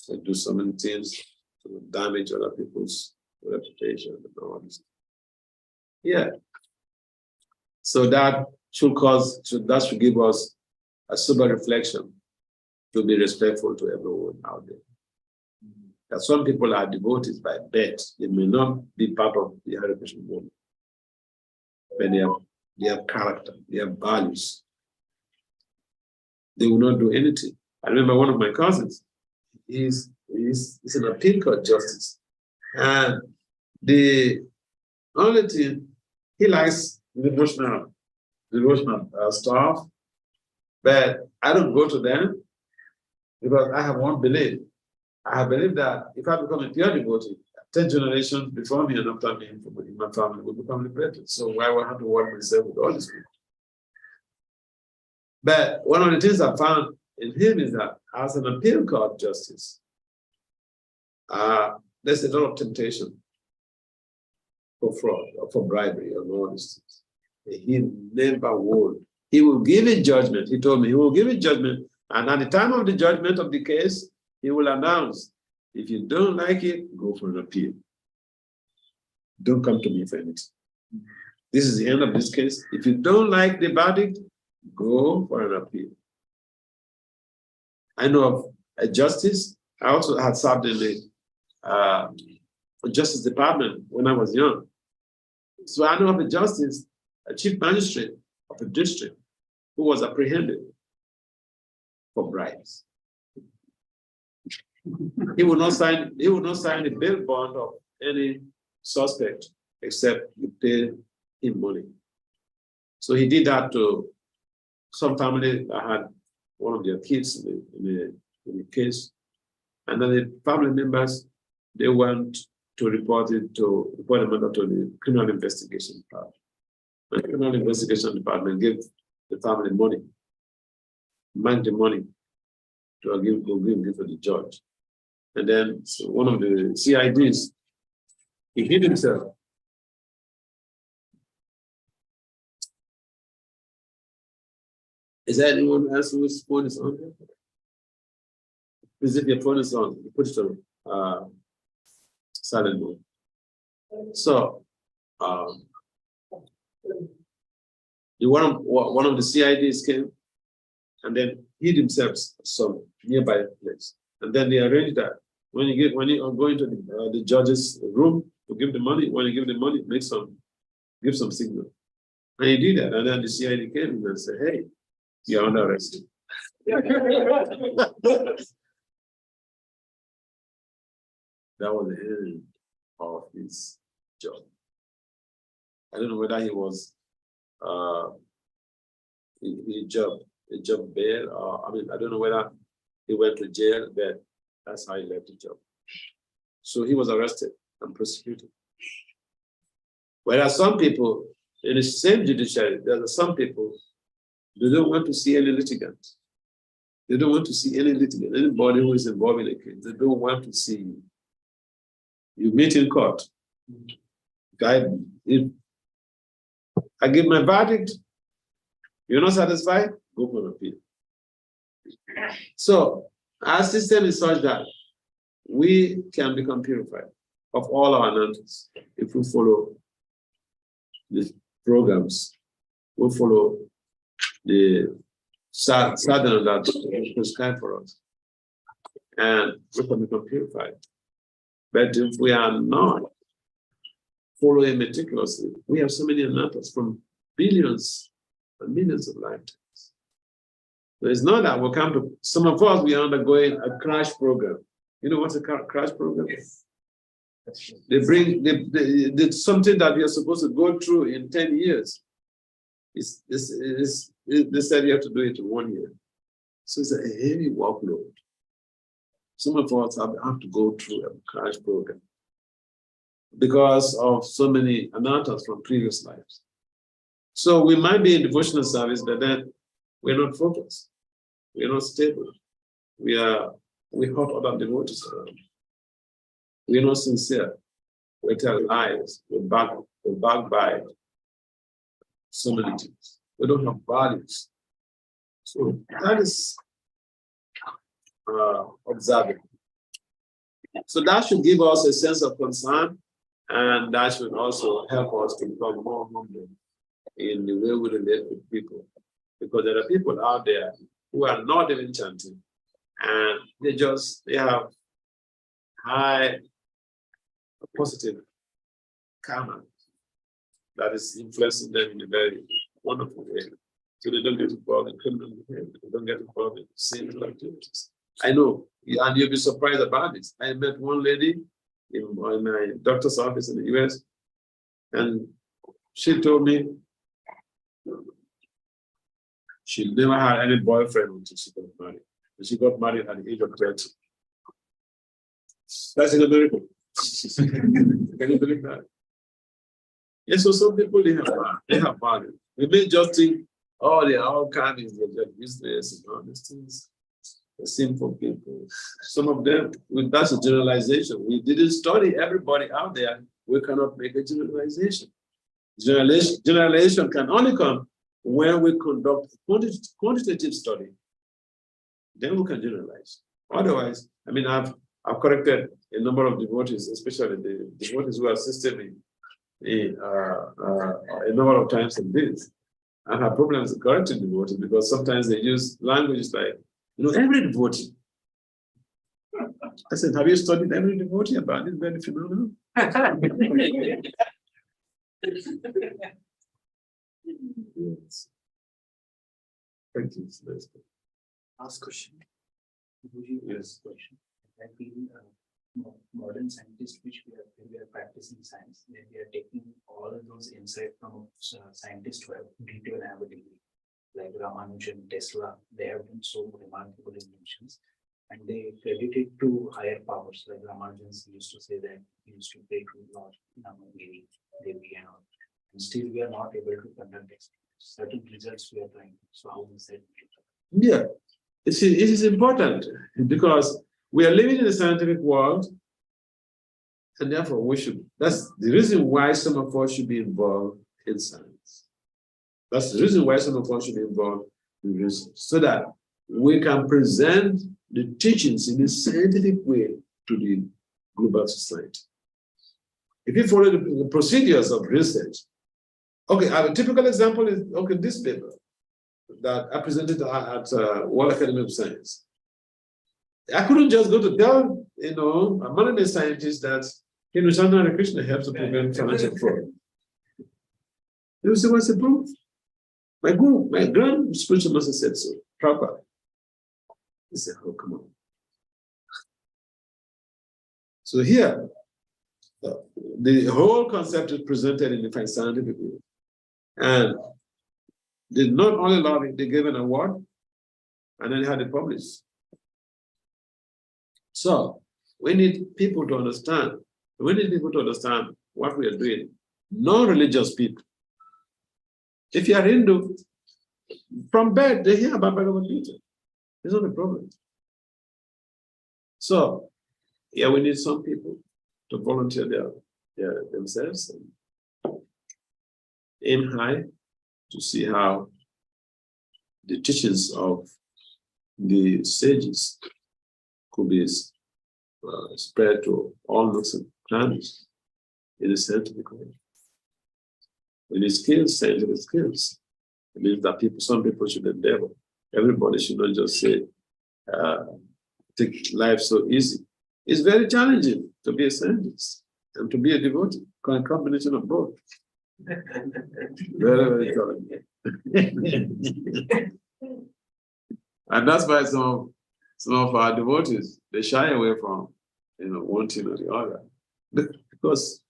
they do so many things to damage other people's reputation and all this. Yeah. So that should give us a sober reflection to be respectful to everyone out there. That some people are devotees by birth, they may not be part of the Hare Krishna movement. but they have character, they have values. They will not do anything. I remember one of my cousins, he's an appeal court justice. And the only thing, he likes devotional stuff, but I don't go to them because I have one belief. I have believed that if I become a pure devotee, 10 generations before me and after me in my family will become liberated. So why would I have to work myself with all these people? But one of the things I found in him is that as an appeal court justice, there's a lot of temptation for fraud or for bribery and all these things. He never would. He will give a judgment. He told me he will give a judgment. And at the time of the judgment of the case, he will announce, if you don't like it, go for an appeal. Don't come to me for anything. This is the end of this case. If you don't like the verdict, go for an appeal. I know of a justice. I also had served in the Justice Department when I was young. So I know of a justice, a chief magistrate of a district, who was apprehended for bribes. He would not sign a bail bond of any suspect except you pay him money. So he did that to some family that had one of their kids in the case. And then the family members, they went to report the matter to the criminal investigation department. The criminal investigation department gave the family money, managed the money to give to the judge. And then so one of the CIDs, he hid himself. Is there anyone else whose phone is on? Please, if your phone is on, you put it on silent mode. So, one of the CIDs came and then hid himself some nearby place. And then they arranged that when you go into the judge's room to give the money, when you give the money, give some signal. And he did that. And then the CID came and said, hey, you're under arrest. That was the end of his job. I don't know whether he was he job bail, or I don't know whether he went to jail, but that's how he left the job. So he was arrested and prosecuted. Whereas some people in the same judiciary, there are some people, they don't want to see any litigant. They don't want to see any litigant, anybody who is involved in a case. They don't want to see you. You meet in court. If I give my verdict, you're not satisfied, go for an appeal. So our system is such that we can become purified of all our non-truths if we follow the programs, we follow the sadhana that is prescribed for us, and we can become purified. But if we are not following meticulously, we have so many anarthas from billions and millions of lifetimes. So it's not that we'll come to, some of us, we are undergoing a crash program. You know what's a crash program? Yes. They bring something that you're supposed to go through in 10 years. They said you have to do it in 1 year. So it's a heavy workload. Some of us have to go through a crash program because of so many anarthas from previous lives. So we might be in devotional service, but then we're not focused. We're not stable. We hurt other devotees around. We're not sincere. We tell lies. We backbite. So many things. We don't have values. So that is observing. So that should give us a sense of concern, and that should also help us to become more humble in the way we relate with people. Because there are people out there who are not even chanting, and they have high positive karma. that is influencing them in a very wonderful way. So they don't get involved in criminal behavior, they don't get involved in sinful activities. I know, and you'll be surprised about it. I met one lady in my doctor's office in the US, and she told me she never had any boyfriend until she got married. And she got married at the age of 30. That's a miracle. Can you believe that? Yes, so some people they have value. We may just think, oh, they are all kinds of business and all these things. The simple people. Some of them, that's a generalization. We didn't study everybody out there. We cannot make a generalization. Generalization can only come when we conduct quantitative study. Then we can generalize. Otherwise, I mean, I've corrected a number of devotees, especially the devotees who assisted me a number of times in this. I have problems correcting devotees because sometimes they use languages like, every devotee. I said, have you studied every devotee about this very phenomenon? Yes. Thank you. Last question. Yes. Question. I feel modern scientists, which we are practicing science, then we are taking all of those insights from scientists who have didn't have a degree, like Ramanujan, Tesla. They have done so remarkable inventions, and they credit it to higher powers. Like Ramanujan used to say that he used to pray to Lord Namagiri, Devi, and all. And still, we are not able to conduct experiments. Certain results we are trying. So how is that? Yeah, it is important because we are living in a scientific world, and therefore that's the reason why some of us should be involved in science. That's the reason why some of us should be involved in research, so that we can present the teachings in a scientific way to the global society. If you follow the procedures of research, okay, a typical example is, this paper that I presented at World Academy of Science. I couldn't just go to tell, a modern scientist that, Chandra and Krishna helps to prevent financial fraud. They will say, what's the proof? My grand spiritual master said so, proper. He said, oh, come on. So here, the whole concept is presented in a scientific way. And they not only love it, they gave an award, and then had it published. So we need people to understand. We need people to understand what we are doing. Non-religious people. If you are Hindu, from birth they hear about Bhagavad Gita. It's not a problem. So, yeah, we need some people to volunteer themselves and aim high to see how the teachings of the sages could be spread to all nooks and crannies in a scientific way. We need skills, scientific skills. It means that some people should endeavor. Everybody should not just say, take life so easy. It's very challenging to be a scientist and to be a devotee, a combination of both. Very, very challenging. And that's why some of our devotees, they shy away from one thing or the other. Because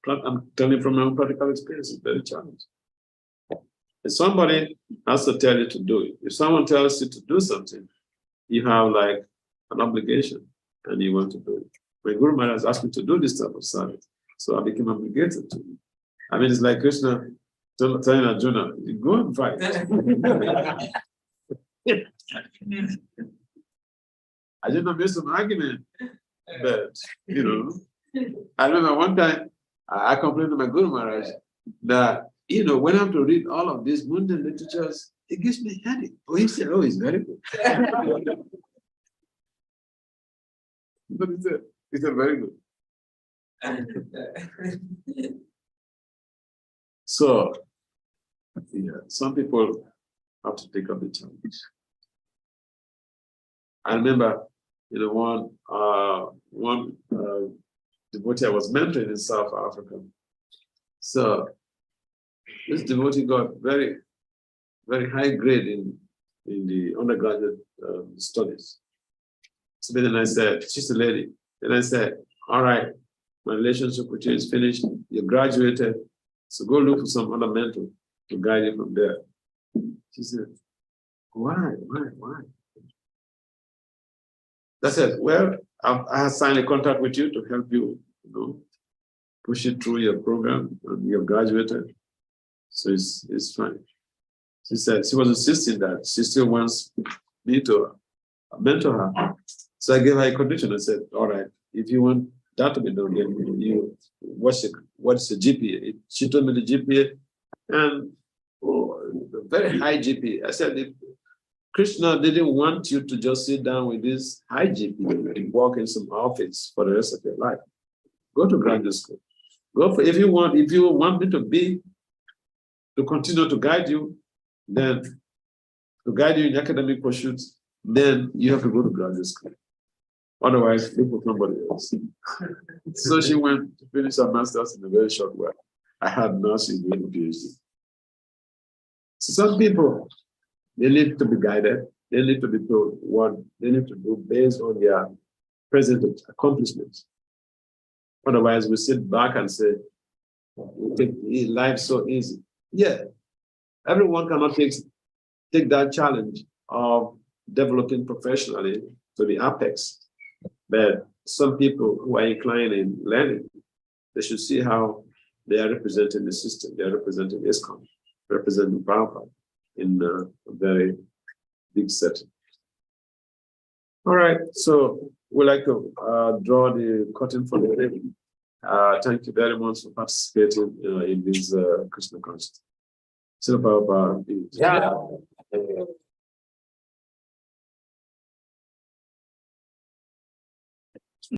I'm telling you from my own practical experience, it's very challenging. If somebody has to tell you to do it, if someone tells you to do something, you have like an obligation and you want to do it. My Guru Maharaj asked me to do this type of service, so I became obligated to it. I mean, it's like Krishna telling Arjuna, go and fight. Arjuna made some argument, but I remember one time I complained to my Guru Maharaj that when I have to read all of these mundane literatures, it gives me a headache. Oh, he said, it's very good. But he said, very good. So, some people have to take up the challenge. I remember, one devotee I was mentoring in South Africa. So This devotee got very, very high grade in the undergraduate studies. So then I said, she's a lady. Then I said, all right, my relationship with you is finished. You graduated. So go look for some other mentor to guide you from there. She said, why? I said, well, I have signed a contract with you to help you, push it through your program, and you've graduated. So it's fine. She said she was insisting that she still wants me to mentor her. So I gave her a condition. I said, all right, if you want that to be done, then what's the GPA? She told me the GPA, and very high GPA. I said, if Krishna didn't want you to just sit down with this high GPA and work in some office for the rest of your life. Go to graduate school. Go for if you want me to continue to guide you, then to guide you in academic pursuits, then you have to go to graduate school. Otherwise, look for somebody else. So she went to finish her master's in a very short while. I had nursing doing a PhD. So some people, they need to be guided. They need to be told what they need to do based on their present accomplishments. Otherwise, we sit back and say, we take life so easy. Yeah, everyone cannot take that challenge of developing professionally to the apex. But some people who are inclined in learning, they should see how they are representing the system. They are representing ISKCON, representing Prabhupada in a very big setting. All right, so we'd like to draw the curtain for the day. Thank you very much for participating in this Krishna consciousness. Yeah.